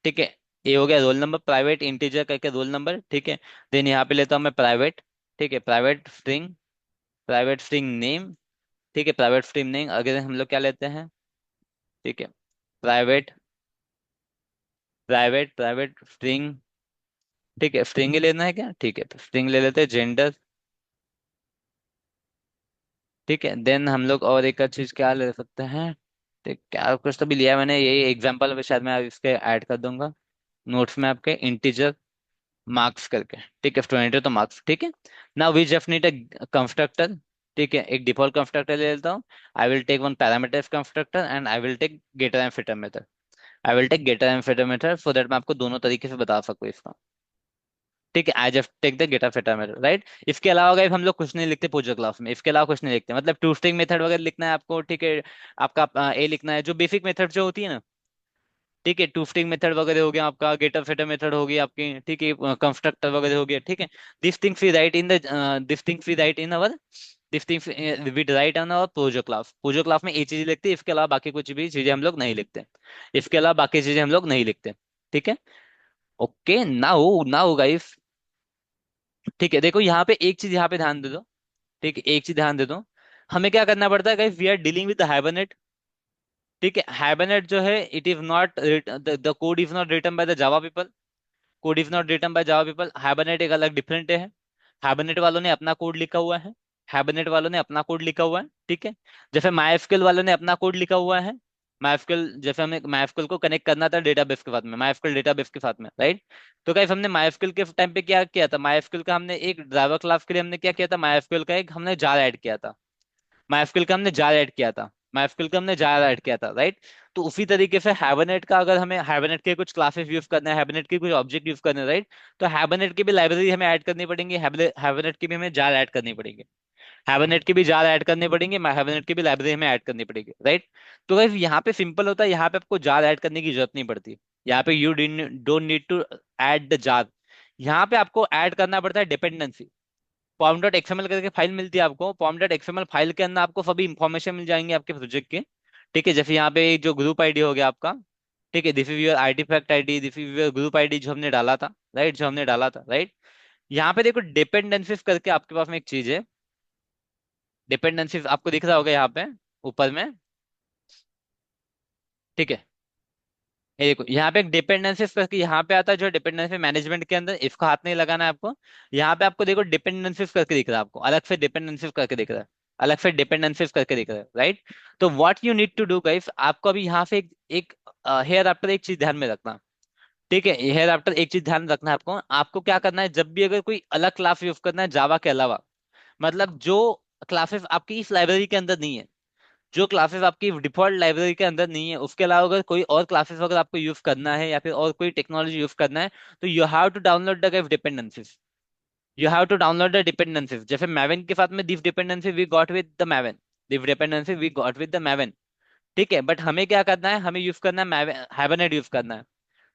ठीक है, ये हो गया रोल नंबर, प्राइवेट इंटीजर करके रोल नंबर। ठीक है, देन यहाँ पे लेता हूँ मैं प्राइवेट, ठीक है, private string, private string name. ठीक है, प्राइवेट स्ट्रिंग नेम अगर हम लोग क्या लेते हैं, ठीक है, प्राइवेट, प्राइवेट स्ट्रिंग। ठीक है, स्ट्रिंग ही लेना है क्या, ठीक है, तो स्ट्रिंग ले लेते हैं, जेंडर। ठीक है, देन हम लोग और एक चीज क्या ले सकते हैं, ठीक, क्या कुछ तो भी लिया है मैंने, यही एग्जांपल में शायद मैं इसके ऐड कर दूंगा नोट्स में आपके, इंटीजर। मार्क्स करके, ठीक है, स्टूडेंट है तो मार्क्स, ठीक है। Now we just need a constructor, ठीक है, एक डिफॉल्ट कंस्ट्रक्टर ले लेता हूँ। I will take one parameter constructor and I will take getter and fitter method. I will take getter and fitter method so that मैं आपको दोनों तरीके से बता सकूँ इसका, ठीक है। I just take the getter fitter method, right. इसके अलावा अगर हम लोग कुछ नहीं लिखते पूजो क्लास में, इसके अलावा कुछ नहीं लिखते, मतलब टू स्ट्रिंग मेथड वगैरह लिखना है आपको, ठीक है। आपका ए लिखना है, जो बेसिक मेथड जो होती है ना, ठीक है। टू स्ट्रिंग मेथड वगैरह हो गया आपका, गेटर फिटर मेथड हो गई आपकी, ठीक है, कंस्ट्रक्टर वगैरह हो गया, ठीक है। This things we write in the this things we write in our this things we write on our POJO class. POJO class में ये चीज लिखते हैं, इसके अलावा बाकी कुछ भी चीजें हम लोग नहीं लिखते, इसके अलावा बाकी चीजें हम लोग नहीं लिखते, ठीक है। ओके, नाउ नाउ गाइस, ठीक है, देखो यहाँ पे एक चीज यहाँ पे ध्यान दे दो, ठीक है, एक चीज ध्यान दे दो। हमें क्या करना पड़ता है guys, we are dealing with the Hibernate, ठीक है। हाइबरनेट जो है, it is not the code is not written by the Java people, code is not written by Java people. Hibernate एक अलग डिफरेंट है। हाइबरनेट वालों ने अपना कोड लिखा हुआ है, हाइबरनेट वालों ने अपना कोड लिखा हुआ है, ठीक है। जैसे माइस्क्ल वालों ने अपना कोड लिखा हुआ है। माइस्क्ल, जैसे हमें माइस्क्ल को कनेक्ट करना था डेटाबेस के साथ में, माइस्क्ल डेटाबेस के साथ में, राइट। तो गाइस हमने माइस्क्ल के टाइम पे क्या किया था, माइस्क्ल का हमने एक ड्राइवर क्लास के लिए हमने क्या किया था, माइस्क्ल का एक हमने जार ऐड किया था। माइस्क्ल का हमने जार ऐड किया था, माइस्क्ल का हमने जार ऐड किया था, राइट। तो उसी तरीके से हाइबरनेट का, अगर हमें हाइबरनेट के कुछ क्लासेस यूज करना है, हाइबरनेट के कुछ ऑब्जेक्ट यूज करना है, राइट। तो हाइबरनेट की भी लाइब्रेरी हमें ऐड करनी पड़ेगी, हाइबरनेट की भी हमें जार ऐड करनी पड़ेगी, हाइबरनेट की भी जार ऐड करनी पड़ेंगे, हाइबरनेट की भी लाइब्रेरी हमें ऐड करनी पड़ेगी, राइट। तो गाइस यहाँ पे सिंपल होता है, यहाँ पे आपको जार ऐड करने की जरूरत नहीं पड़ती। यहाँ पे you don't need to add the jar. यहाँ पे आपको ऐड करना पड़ता है डिपेंडेंसी। पॉम डॉट एक्सएमएल करके फाइल मिलती है आपको, पॉम डॉट एक्सएमएल फाइल के अंदर आपको सभी इंफॉर्मेशन मिल जाएंगे आपके प्रोजेक्ट के, ठीक है। जैसे यहाँ पे जो ग्रुप आईडी हो गया आपका, ठीक है, this is your artifact ID, this is your group ID जो हमने डाला था, राइट, जो हमने डाला था, राइट। यहाँ पे देखो डिपेंडेंसीज करके आपके पास में एक चीज है, डिपेंडेंसीज आपको दिख रहा होगा यहाँ पे ऊपर में, ठीक है। ये देखो यहाँ पे एक डिपेंडेंसीज करके यहाँ पे आता है, जो डिपेंडेंसी मैनेजमेंट के अंदर, इसको हाथ नहीं लगाना है आपको। यहाँ पे आपको देखो डिपेंडेंसीज करके दिख रहा है, आपको अलग से डिपेंडेंसीज करके दिख रहा है, अलग से डिपेंडेंसीज करके दिख रहा है, राइट। तो what you need to do guys, आपको अभी यहाँ से एक हेयर आफ्टर एक चीज ध्यान में रखना, ठीक है। हेयर आफ्टर एक चीज ध्यान रखना है आपको, आपको क्या करना है, जब भी अगर कोई अलग क्लास यूज करना है जावा के अलावा, मतलब जो क्लासेस आपकी इस लाइब्रेरी के अंदर नहीं है, जो क्लासेस आपकी डिफॉल्ट लाइब्रेरी के अंदर नहीं है, उसके अलावा अगर कोई और क्लासेस अगर आपको यूज करना है या फिर और कोई टेक्नोलॉजी यूज करना है, तो you have to download the dependencies, you have to download the dependencies. जैसे मैवन के साथ में this dependency we got with the Maven, this dependency we got with the Maven, ठीक है। बट हमें क्या करना है, हमें यूज करना है हाइबरनेट यूज करना है,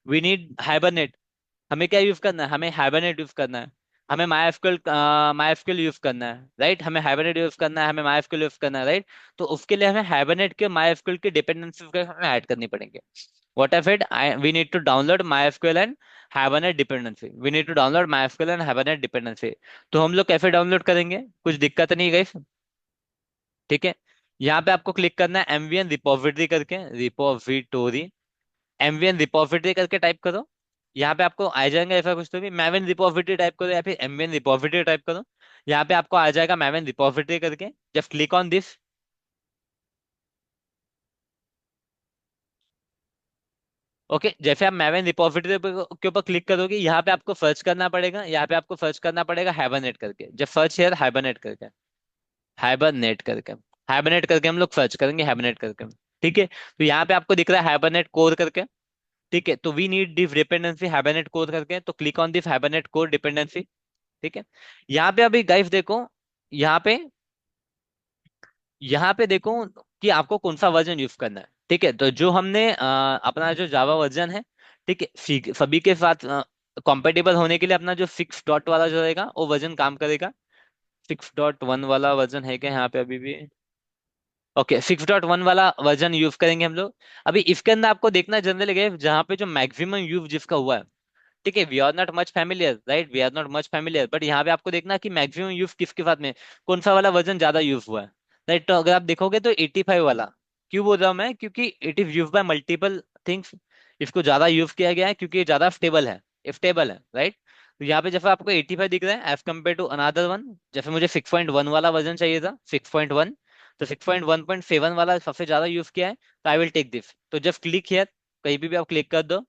वी नीड हाइबरनेट। हमें क्या यूज करना है, हमें हाइबरनेट यूज करना है, हमें माई एसक्यूएल यूज करना है, राइट। हमें हाइबरनेट यूज करना है, हमें माई एसक्यूएल यूज करना है, राइट। तो उसके लिए हमें हाइबरनेट के माई एसक्यूएल की डिपेंडेंसी हमें ऐड करनी पड़ेंगे। What I said, we need to download MySQL and Hibernate dependency, we need to download MySQL and Hibernate dependency. तो हम लोग कैसे डाउनलोड करेंगे, कुछ दिक्कत नहीं गई, ठीक है। यहाँ पे आपको क्लिक करना है एमवीएन रिपोजिटरी करके, रिपोजिटोरी, एमवीएन रिपोजिटरी करके टाइप करो। यहाँ पे आपको आ जाएंगे ऐसा कुछ, तो भी मैवन रिपोजिटरी टाइप करो या फिर एमवीएन रिपोजिटरी टाइप करो। यहाँ पे आपको आ जाएगा मैवन रिपोजिटरी करके, just click on this. Okay, जैसे आप मैवन रिपोजिटरी के ऊपर क्लिक करोगे, यहाँ पे आपको सर्च करना पड़ेगा, यहाँ पे आपको सर्च करना पड़ेगा हाइबरनेट करके, जब सर्च है हाइबरनेट करके, हाइबरनेट करके, हाइबरनेट करके हम लोग सर्च करेंगे, हाइबरनेट करके, ठीक है। तो यहाँ पे आपको दिख रहा है हाइबरनेट कोर करके, ठीक है। तो we need this dependency Hibernate core करके, तो click on this Hibernate core dependency, ठीक है। यहाँ पे अभी गाइस देखो, यहाँ पे यहाँ पे देखो कि आपको कौन सा वर्जन यूज करना है, ठीक है। तो जो हमने अपना जो जावा वर्जन है, ठीक है, सभी के साथ कॉम्पेटिबल होने के लिए अपना जो 6 डॉट वाला जो रहेगा वो वर्जन काम करेगा। 6.1 वाला वर्जन है क्या यहाँ पे अभी भी, ओके, 6.1 वाला वर्जन यूज करेंगे हम लोग। अभी इसके अंदर आपको देखना जनरल है जहाँ पे जो मैक्सिमम यूज जिसका हुआ है, ठीक है। We are not much familiar, right, we are not much familiar, but यहाँ पे आपको देखना कि मैक्सिमम यूज किसके साथ में, कौन सा वाला वर्जन ज्यादा यूज हुआ है, राइट। तो अगर आप देखोगे तो 85 वाला, क्यों बोल रहा हूँ मैं, क्योंकि it is use by multiple things, इसको ज्यादा यूज किया गया है क्योंकि ये ज्यादा स्टेबल है, स्टेबल है, राइट। तो यहाँ पे जैसे आपको 85 दिख रहा है as compare to another one, जैसे मुझे 6.1 वाला वर्जन चाहिए था, 6.1, तो 6.1.7 वाला सबसे ज्यादा यूज किया है, तो आई विल टेक दिस, तो जस्ट क्लिक हियर, कहीं भी आप क्लिक कर दो,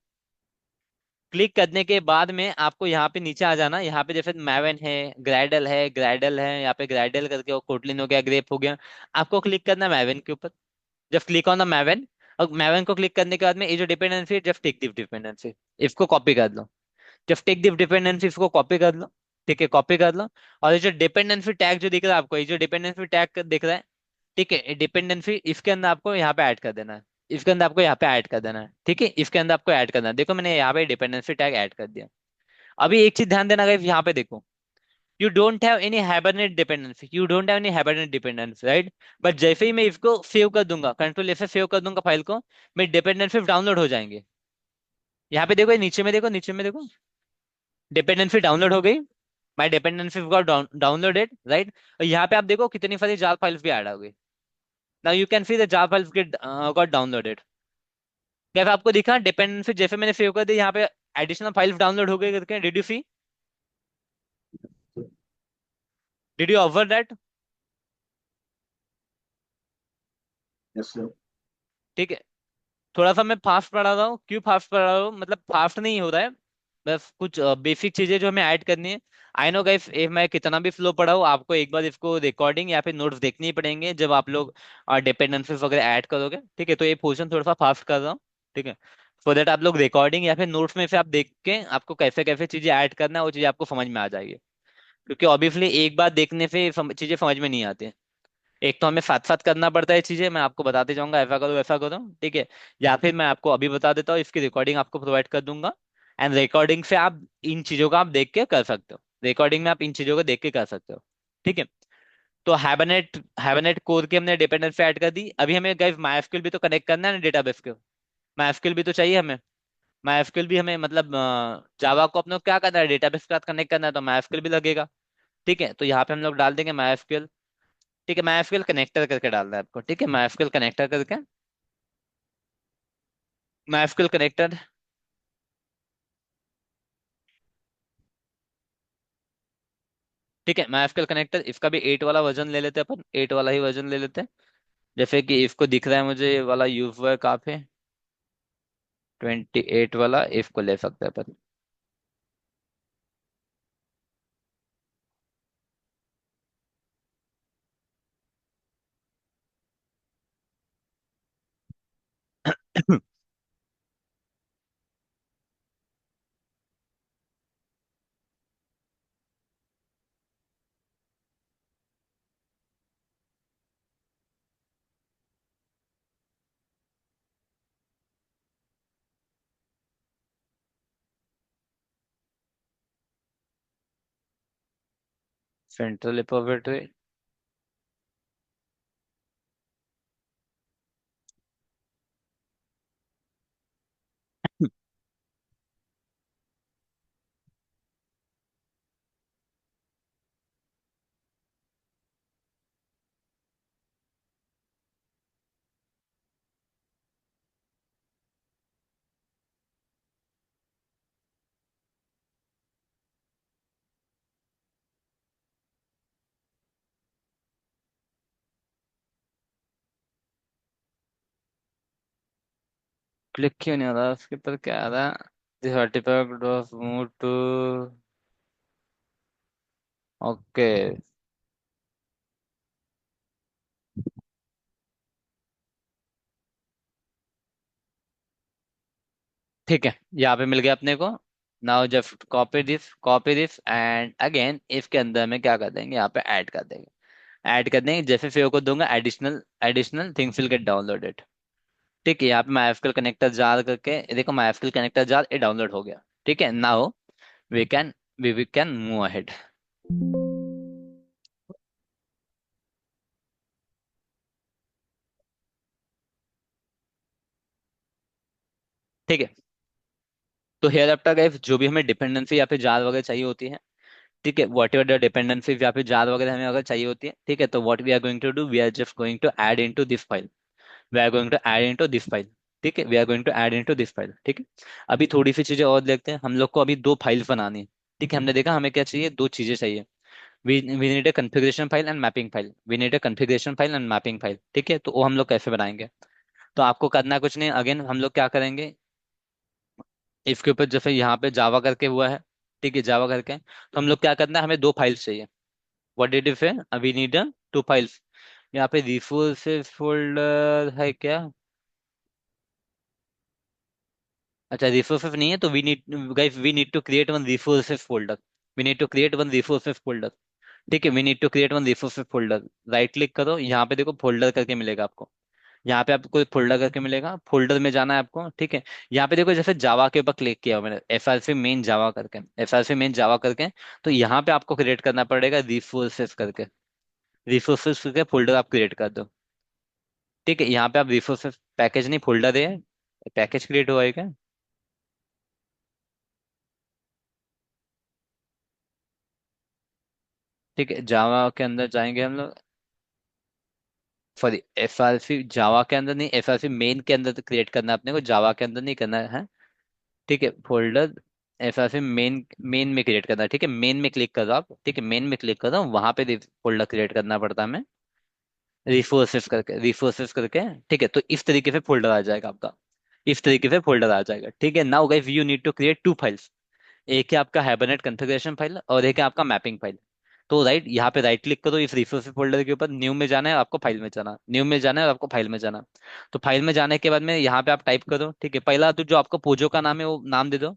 क्लिक करने के बाद में आपको यहाँ पे नीचे आ जाना, यहाँ पे जैसे मैवन है, ग्राइडल है, यहाँ पे ग्राइडल करके, और कोटलिन हो गया, ग्रेप हो गया। आपको क्लिक करना है मैवन के ऊपर। जब क्लिक ऑन द मैवन, और मैवन को क्लिक करने के बाद में ये जो डिपेंडेंसी है, जब टेक दिस डिपेंडेंसी, इसको कॉपी कर लो। जब टेक दिस डिपेंडेंसी, इसको कॉपी कर लो। ठीक है, कॉपी कर लो। और ये जो डिपेंडेंसी टैग जो दिख रहा है आपको, ये जो डिपेंडेंसी टैग दिख रहा है, ठीक है, डिपेंडेंसी इसके अंदर आपको यहाँ पे ऐड कर देना है। इसके अंदर आपको यहाँ पे ऐड कर देना है, ठीक है, इसके अंदर आपको ऐड करना है। देखो मैंने यहाँ पे डिपेंडेंसी टैग ऐड कर दिया। अभी एक चीज ध्यान देना गाइस, यहाँ पे देखो, you don't have any hibernate dependency, you don't have any hibernate dependency, right. But जैसे ही मैं इसको सेव कर दूंगा, कंट्रोल ऐसे सेव कर दूंगा फाइल को, मेरी डिपेंडेंसी डाउनलोड हो जाएंगे। यहाँ पे देखो, ये नीचे में देखो, नीचे में देखो, डिपेंडेंसी डाउनलोड हो गई। माई डिपेंडेंसी गॉट डाउनलोडेड, राइट। और यहाँ पे आप देखो कितनी सारी जार फाइल्स भी ऐड हो गई। Now you can see the jar files get got downloaded. क्या आपको दिखा डिपेंडेंसी जैसे मैंने सेव कर दी, यहाँ पे एडिशनल फाइल्स डाउनलोड हो गई करके, did you see, did you observe that? Yes sir. ठीक है। थोड़ा सा मैं फास्ट पढ़ा रहा हूँ, क्यों फास्ट पढ़ा रहा हूँ, मतलब फास्ट नहीं हो रहा है, बस कुछ बेसिक चीजें जो हमें ऐड करनी है। आई नो गाइस, मैं कितना भी स्लो पढ़ा हूँ, आपको एक बार इसको रिकॉर्डिंग या फिर नोट्स देखने ही पड़ेंगे जब आप लोग डिपेंडेंसीज वगैरह ऐड करोगे। ठीक है, तो ये पोर्शन थोड़ा सा फास्ट कर रहा हूँ। ठीक है, सो दैट आप लोग रिकॉर्डिंग या फिर नोट्स में से आप देख के आपको कैसे कैसे चीजें ऐड करना है, वो चीजें आपको समझ में आ जाएगी। क्योंकि ऑब्वियसली एक बार देखने से चीजें समझ में नहीं आती। एक तो हमें साथ साथ करना पड़ता है चीजें, मैं आपको बताते जाऊंगा ऐसा करो वैसा करो, ठीक है। या फिर मैं आपको अभी बता देता हूँ, इसकी रिकॉर्डिंग आपको प्रोवाइड कर दूंगा। एंड रिकॉर्डिंग से आप इन चीजों को आप देख के कर सकते हो, रिकॉर्डिंग में आप इन चीजों को देख के कर सकते हो। ठीक है। तो हैबरनेट हैबरनेट कोर की हमने डिपेंडेंसी ऐड कर दी। अभी हमें गाइस मायस्क्यूएल भी तो कनेक्ट करना है ना डेटाबेस के। मायस्क्यूएल भी तो चाहिए हमें। मायस्क्यूएल भी हमें, मतलब जावा को अपने को क्या करना है, डेटाबेस के साथ कनेक्ट करना है, तो मायस्क्यूएल भी लगेगा। ठीक है, तो यहाँ पे हम लोग डाल देंगे मायस्क्यूएल। ठीक है, मायस्क्यूएल कनेक्टर करके डालना है आपको। ठीक है, मायस्क्यूएल कनेक्टर करके, मायस्क्यूएल कनेक्टर। ठीक है, मायस्क्यूएल कनेक्टर, इसका भी 8 वाला वर्जन ले लेते हैं अपन, 8 वाला ही वर्जन ले लेते हैं। जैसे कि इसको दिख रहा है मुझे, ये वाला यूज हुआ है कहाँ पे, 28 वाला, इसको ले सकते हैं अपन। Central repository. क्लिक क्यों नहीं हो रहा उसके ऊपर, क्या आ रहा है, this artifact was move to, okay. ठीक है, यहाँ पे मिल गया अपने को। Now just copy this and again इसके अंदर में क्या कर देंगे, यहाँ पे ऐड कर देंगे। ऐड कर देंगे, जैसे सेव को दूंगा, additional additional things will get downloaded. ठीक है, यहाँ पे माइस्क्ल कनेक्टर जार करके, ये देखो माइस्क्ल कनेक्टर जार ये डाउनलोड हो गया। ठीक है, now we can we can move ahead. ठीक है, तो हेयर आफ्टर गाइस, जो भी हमें डिपेंडेंसी या फिर जार वगैरह चाहिए होती है, ठीक है, वॉट एवर द डिपेंडेंसी या फिर जार वगैरह हमें अगर चाहिए होती है, ठीक है, तो what we are going to do, we are just going to add into this file. We are going to add into this file. ठीक है, we are going to add into this file. ठीक है। अभी थोड़ी सी चीजें और देखते हैं, हम लोग को अभी दो फाइल्स बनानी है। ठीक है, हमने देखा हमें क्या चाहिए, दो चीजें चाहिए। We need a configuration file and mapping file, we need a configuration file and mapping file. ठीक है, तो वो हम लोग कैसे बनाएंगे? तो आपको करना कुछ नहीं, अगेन हम लोग क्या करेंगे, इफ के ऊपर जैसे यहाँ पे जावा करके हुआ है, ठीक है, जावा करके, तो हम लोग क्या करना है, हमें दो फाइल्स चाहिए। व्हाट डिड यू से, वी नीड टू फाइल्स। यहाँ पे रिसोर्सेज फोल्डर है क्या? अच्छा, रिसोर्सेज नहीं है, तो we need, guys we need to create one resources folder. We need to create one resources folder. ठीक है, we need to create one resources folder. Right click करो, यहाँ पे देखो फोल्डर करके मिलेगा आपको। यहाँ पे आपको फोल्डर करके मिलेगा, फोल्डर में जाना है आपको, ठीक है। यहाँ पे देखो जैसे जावा के ऊपर क्लिक किया हुआ मैंने, एफ आर सी मेन जावा करके, एफ आर सी मेन जावा करके। तो यहाँ पे आपको क्रिएट करना पड़ेगा रिसोर्सेज करके। रिसोर्सेज करके फोल्डर आप क्रिएट कर दो। ठीक है, यहाँ पे आप रिसोर्सेज पैकेज नहीं, फोल्डर है, पैकेज क्रिएट हुआ है क्या? ठीक है, जावा के अंदर जाएंगे हम लोग। सॉरी, एफ आर सी जावा के अंदर नहीं, एफ आर सी मेन के अंदर क्रिएट करना है अपने को, जावा के अंदर नहीं करना है। ठीक है, folder F R C main, main में क्रिएट करना है। ठीक है, मेन में क्लिक करो आप, ठीक है, मेन में क्लिक करो, वहां पे फोल्डर क्रिएट करना पड़ता है हमें, रिसोर्सेस करके, रिसोर्सेस करके। ठीक है, तो इस तरीके से फोल्डर आ जाएगा आपका, इस तरीके से फोल्डर आ जाएगा। ठीक है, now guys you need to create two files. एक है आपका हाइबरनेट कॉन्फ़िगरेशन फाइल और एक है आपका मैपिंग फाइल। तो राइट, यहाँ पे राइट क्लिक करो, इस रिसोर्स फोल्डर के ऊपर न्यू में जाना है, आपको फाइल में जाना, न्यू में जाना है और आपको फाइल में जाना। तो फाइल में जाने के बाद में यहाँ पे आप टाइप करो, ठीक है, पहला तो जो आपका पोजो का नाम है वो नाम दे दो।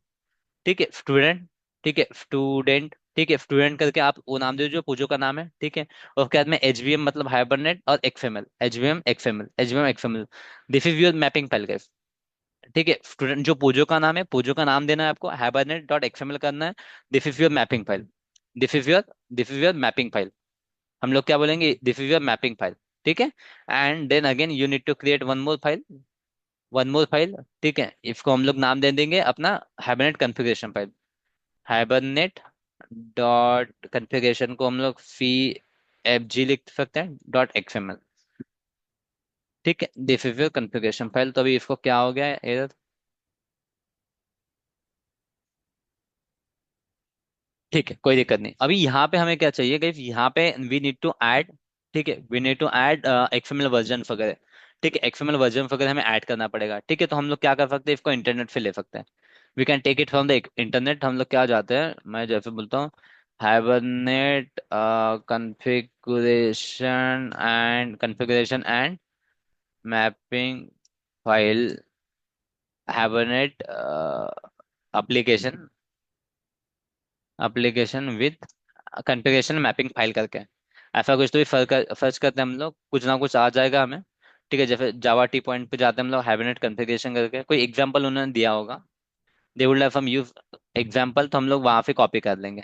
ठीक है, स्टूडेंट। ठीक है, स्टूडेंट। ठीक है, स्टूडेंट करके आप वो नाम दे दो जो पूजो का नाम है, ठीक है। और उसके बाद में एच वी एम मतलब हाइबरनेट और XML, H V M XML, H V M XML. This is your mapping file. ठीक है, स्टूडेंट जो पूजो का नाम है, पूजो का नाम देना है आपको, हाइबरनेट डॉट एक्सएमएल करना है। This is your mapping file. This is your, this is your mapping file. हम लोग क्या बोलेंगे, this is your mapping file. ठीक है, and then again you need to create one more file, one more file. ठीक है, इसको हम लोग नाम दे देंगे अपना Hibernate configuration file. Hibernate dot configuration को हम लोग सी एफ जी लिख सकते हैं, डॉट एक्सएमएल। ठीक है, this is your configuration file. तो अभी इसको क्या हो गया है, ठीक है, कोई दिक्कत नहीं। अभी यहाँ पे हमें क्या चाहिए गाइस, यहाँ पे वी नीड टू ऐड, ठीक है, we need to add XML version वगैरह। ठीक है, एक्सएमएल वर्जन वगैरह हमें ऐड करना पड़ेगा। ठीक है, तो हम लोग क्या कर सकते हैं, इसको इंटरनेट से ले सकते हैं। We can take it from the internet. हम लोग क्या जाते हैं, मैं जैसे बोलता हूँ, Hibernate configuration and mapping file, Hibernate application, application with configuration mapping file करके। ऐसा कुछ तो भी सर्च करते हैं हम लोग, कुछ ना कुछ आ जाएगा हमें। ठीक है, जैसे जावा टी पॉइंट पे जाते हैं हम लोग, हाइबरनेट कॉन्फ़िगरेशन करके कोई एग्जांपल उन्होंने दिया होगा, they would have some use example, तो हम लोग वहां से कॉपी कर लेंगे।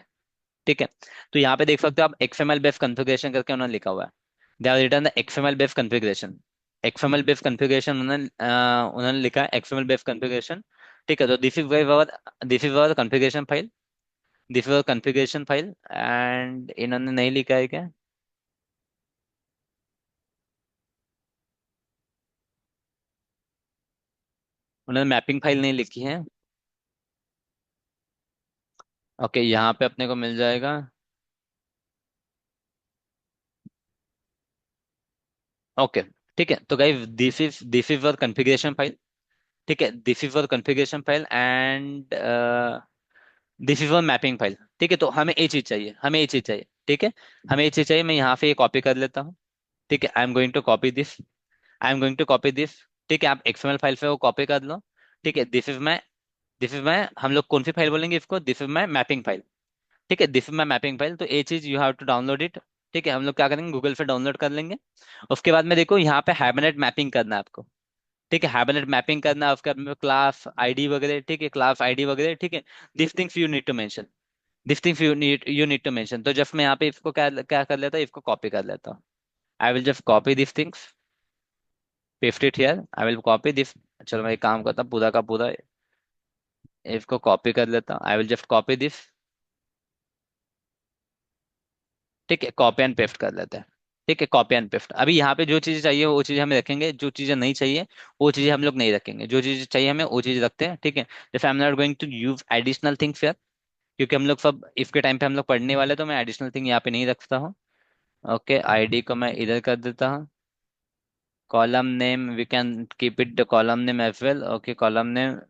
ठीक है, तो यहाँ पे देख सकते हो आप, एक्सएमएल बेस्ड कॉन्फ़िगरेशन करके उन्होंने लिखा हुआ है। They have written the XML based configuration. XML based configuration उन्होंने लिखा है, एक्सएमएल बेस्ड कॉन्फ़िगरेशन। ठीक है, तो this is our configuration file, this is configuration file. And इन्होंने नहीं लिखा है क्या, उन्होंने मैपिंग फाइल नहीं लिखी है। ओके, यहाँ पे अपने को मिल जाएगा। ओके, ठीक है, तो guys this is were configuration file. ठीक है, this is were configuration file and this is were mapping file. ठीक है, तो हमें ये चीज चाहिए, हमें ये चीज चाहिए। ठीक है, हमें ये चीज चाहिए, मैं यहाँ से ये कॉपी कर लेता हूँ। ठीक है, I am going to copy this, I am going to copy this. ठीक है, आप एक्सएमएल फाइल से वो कॉपी कर लो। ठीक है, दिस इज माई, हम लोग कौन सी फाइल बोलेंगे इसको, this is my mapping file. ठीक है, this is my mapping file, तो ये चीज you have to download it. ठीक है, हम लोग क्या करेंगे, गूगल से डाउनलोड कर लेंगे। उसके बाद में देखो यहाँ पे हाइबरनेट मैपिंग करना है आपको। ठीक है, हाइबरनेट मैपिंग करना है, उसके बाद में क्लास आईडी वगैरह, ठीक है, क्लास आईडी वगैरह। ठीक है, this things you need to mention, this things you need to mention. तो जब मैं यहाँ पे इसको क्या क्या कर लेता हूँ, इसको कॉपी कर लेता हूँ। I will just copy this things, paste it here, I will copy this. चलो मैं एक काम करता हूँ, पूरा का पूरा इसको कॉपी कर लेता हूँ, I will just copy this. ठीक है, कॉपी एंड पेस्ट कर लेते हैं। ठीक है, कॉपी एंड पेस्ट। अभी यहाँ पे जो चीजें चाहिए वो चीजें हमें रखेंगे, जो चीजें नहीं चाहिए वो चीजें हम लोग नहीं रखेंगे, जो चीजें चाहिए हमें वो चीजें रखते हैं। ठीक है, जैसे I am not going to use additional things, क्योंकि हम लोग सब इसके टाइम पे हम लोग पढ़ने वाले, तो मैं एडिशनल थिंग यहाँ पे नहीं रखता हूँ। ओके, आईडी को मैं इधर कर देता हूँ। Column name we can keep it the column name as well. Okay, column name,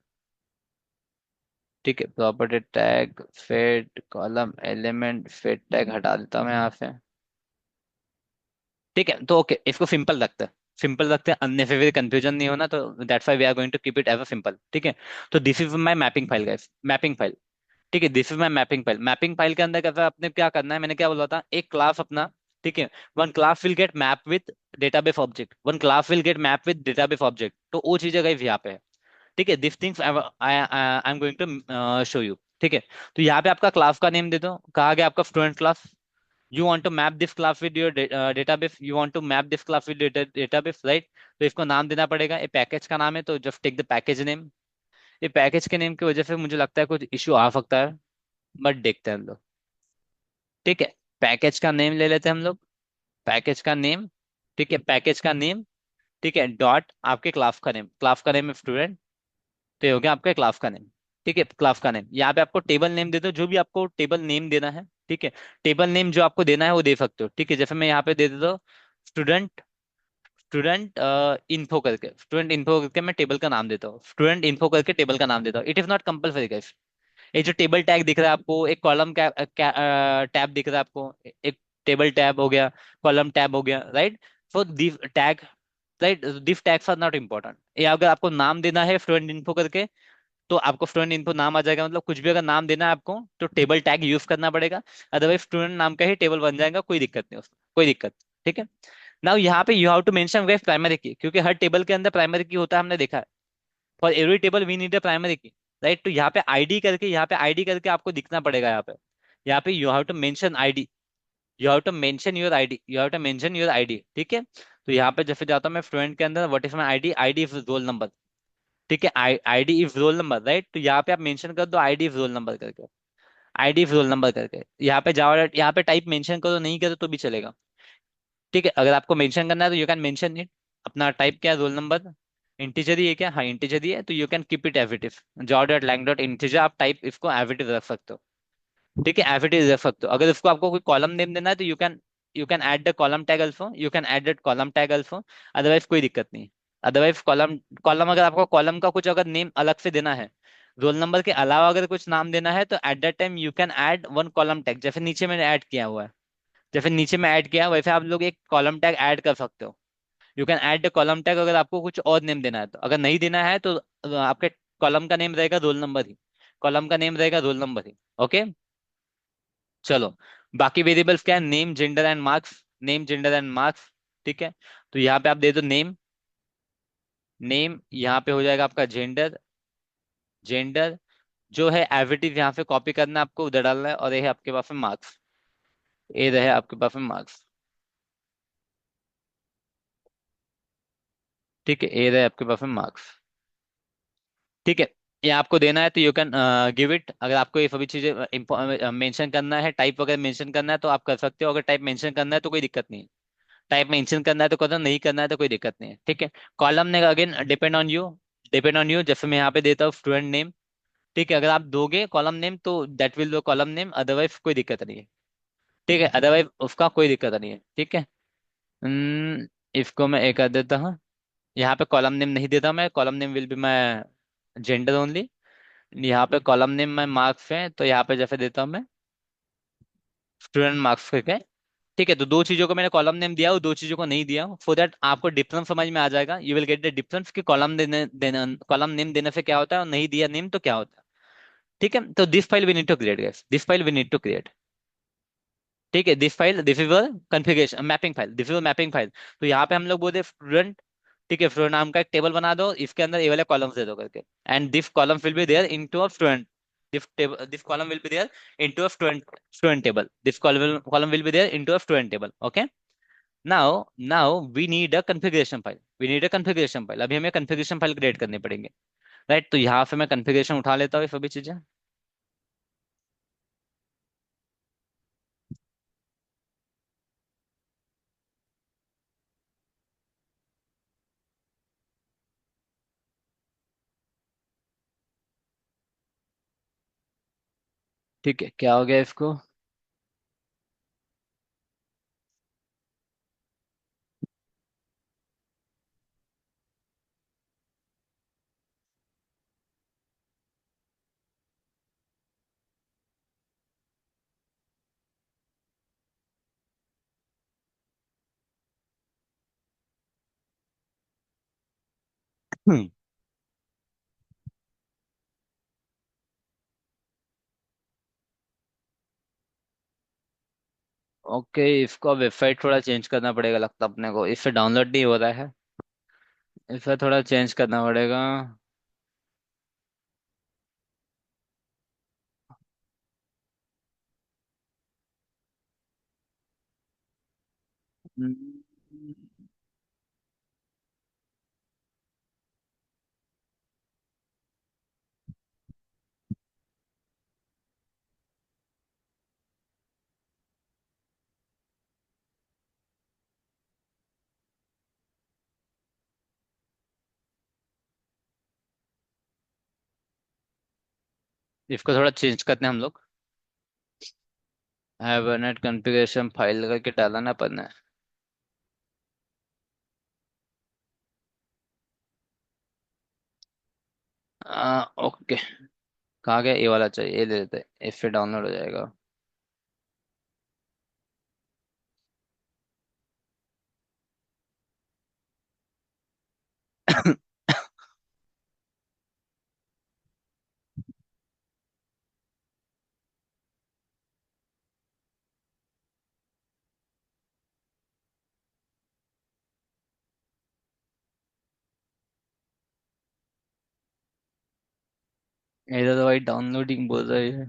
ठीक है, property tag fit column element fit tag हटा देता हूँ मैं यहाँ से। ठीक है, तो ओके, इसको सिंपल रखते हैं। सिंपल रखते हैं, अननेसेसरी कंफ्यूजन नहीं होना, तो that's why we are going to keep it as a simple. ठीक है, तो this is my mapping file guys, mapping file. ठीक है, this is my mapping file. Mapping file के अंदर कैसा आपने क्या करना है, मैंने क्या बोला था, एक क्लास अपना। ठीक है, one class will get map with database object, one class will get map with database object, तो वो चीजें गाइस यहाँ पे है। ठीक है, this things I am going to show you. ठीक है, तो यहाँ पे आपका क्लास का नेम दे दो, कहा गया आपका student class. You want to map this class with your database, you want to map this class with database, right? तो इसको नाम देना पड़ेगा, ये पैकेज का नाम है, तो just take the package name. ये पैकेज के नेम की वजह से मुझे लगता है कुछ इश्यू आ सकता है, बट देखते हैं हम लोग। ठीक है, पैकेज का नेम ले लेते हैं हम लोग, पैकेज का नेम। ठीक है, पैकेज का नेम। ठीक है, डॉट आपके क्लास का नेम, क्लास का नेम है स्टूडेंट, तो ये हो गया आपके क्लास का नेम। ठीक है, क्लास का नेम, यहाँ पे आपको टेबल नेम दे दो, जो भी आपको टेबल नेम देना है। ठीक है, टेबल नेम जो आपको देना है वो दे सकते हो। ठीक है, जैसे मैं यहाँ पे दे देता हूँ स्टूडेंट, स्टूडेंट इन्फो करके, स्टूडेंट इन्फो करके मैं टेबल का नाम देता हूँ, स्टूडेंट इन्फो करके टेबल का नाम देता हूँ। It is not compulsory guys. ये जो टेबल टैग दिख रहा है आपको, एक कॉलम टैब दिख रहा है आपको, एक टेबल टैब हो गया, कॉलम टैब हो गया, right? So this tag, right, this tags are not important. ये अगर आपको नाम देना है स्टूडेंट इन्फो करके, तो आपको स्टूडेंट इन्फो नाम आ जाएगा, मतलब कुछ भी अगर नाम देना है आपको तो टेबल टैग यूज करना पड़ेगा। अदरवाइज स्टूडेंट नाम का ही टेबल बन जाएगा, कोई दिक्कत नहीं उसमें, कोई दिक्कत। ठीक है, नाउ यहाँ पे you have to mention wave primary key, क्योंकि हर टेबल के अंदर प्राइमरी की होता है, हमने देखा है। For every table we need a primary key, right? तो यहाँ पे आईडी करके, यहाँ पे आईडी करके आपको दिखना पड़ेगा यहाँ पे। यहाँ पे you have to mention ID, you have to mention your ID, you have to mention your ID. ठीक है, तो यहाँ पे जैसे जाता हूँ मैं स्टूडेंट के अंदर, what is my ID, ID is role number. ठीक है, ID is roll number, right? तो यहाँ पे आप मेंशन कर दो आईडी इज रोल नंबर करके, आईडी इज रोल नंबर करके। यहाँ पे जाओ, यहाँ पे टाइप मेंशन करो, नहीं करो तो भी चलेगा। ठीक है, अगर आपको मेंशन करना है तो यू कैन मेंशन इट। अपना टाइप क्या है, रोल नंबर, इंटीजर ही है क्या? हाँ इंटीजर ही है, तो you can keep it as it is, java dot lang dot integer, आप टाइप इसको एज इट इज रख सकते हो। ठीक है, एज इट इज रख सकते हो। अगर इसको आपको कोई कॉलम नेम देना है तो you can add the column tag also, you can add the column tag also. Otherwise कोई दिक्कत नहीं। अदरवाइज कॉलम, कॉलम अगर आपको कॉलम का कुछ अगर नेम अलग से देना है, रोल नंबर के अलावा अगर कुछ नाम देना है, तो at that time you can add one column tag, जैसे नीचे मैंने ऐड किया हुआ है। जैसे नीचे में ऐड किया वैसे आप लोग एक कॉलम टैग ऐड कर सकते हो। You can add the column tag, अगर आपको कुछ और नेम देना है तो। अगर नहीं देना है तो आपके कॉलम का नेम रहेगा रोल नंबर ही, कॉलम का नेम रहेगा रोल नंबर ही। ओके, चलो। बाकी वेरिएबल्स क्या है, name gender and marks, name gender and marks. ठीक है, तो यहाँ पे आप दे दो नेम, नेम यहाँ पे हो जाएगा आपका जेंडर, जेंडर जो है एज इट इज यहाँ से कॉपी करना है आपको, उधर डालना है, और ये है आपके पास में मार्क्स, ये रहे आपके पास में मार्क्स। ठीक है, ये रहे आपके पास में मार्क्स। ठीक है, ये आपको देना है तो यू कैन गिव इट। अगर आपको ये सभी चीजें मेंशन करना है, टाइप वगैरह मेंशन करना है तो आप कर सकते हो। अगर टाइप मेंशन करना है तो कोई दिक्कत नहीं है, टाइप मेंशन करना है तो करो, नहीं करना है तो कोई दिक्कत नहीं है। ठीक है, कॉलम ने again depend on you, depend on you. जैसे मैं यहाँ पे देता हूँ स्टूडेंट नेम। ठीक है, अगर आप दोगे कॉलम नेम तो that will be column name, otherwise कोई दिक्कत नहीं है। ठीक है, अदरवाइज उसका कोई दिक्कत नहीं है। ठीक है, इसको मैं एक कर देता हूँ, यहाँ पे कॉलम नेम नहीं देता मैं, column name will be my gender only. यहाँ पे कॉलम नेम में मार्क्स है, तो यहाँ पे जैसे देता हूँ मैं स्टूडेंट मार्क्स करके। ठीक है, तो दो चीजों को मैंने कॉलम नेम दिया और दो चीजों को नहीं दिया, सो दैट आपको डिफरेंस समझ में आ जाएगा। You will get the difference कि कॉलम देने देना, कॉलम नेम देने से क्या होता है और नहीं दिया नेम तो क्या होता है। ठीक है, तो this file we need to create guys, this file we need to create. ठीक है, this file, this is configuration mapping file, this is mapping file. तो यहाँ पे हम लोग बोलते स्टूडेंट। ठीक है, स्टूडेंट नाम का एक टेबल बना दो, इसके अंदर ये वाले कॉलम्स दे दो करके, and this column will be there into a student, this column will be there into a student table, this column will be there into a student table. Okay, now we need a configuration file, we need a configuration file। अभी हमें configuration file create करनी पड़ेंगे, right? तो यहाँ से मैं configuration उठा लेता हूँ ये सभी चीजें। ठीक है, क्या हो गया इसको? ओके, इसको वेबसाइट थोड़ा चेंज करना पड़ेगा लगता है अपने को, इससे डाउनलोड नहीं हो रहा है। इसे थोड़ा चेंज करना पड़ेगा। हम्म, इसको थोड़ा चेंज करते हैं हम लोग। हाइबरनेट कॉन्फ़िगरेशन फाइल करके डाला ना अपन ने। ओके। कहाँ गया, ये वाला चाहिए, ये ले लेते हैं, इससे डाउनलोड हो जाएगा। इधर तो भाई डाउनलोडिंग बोल रही है।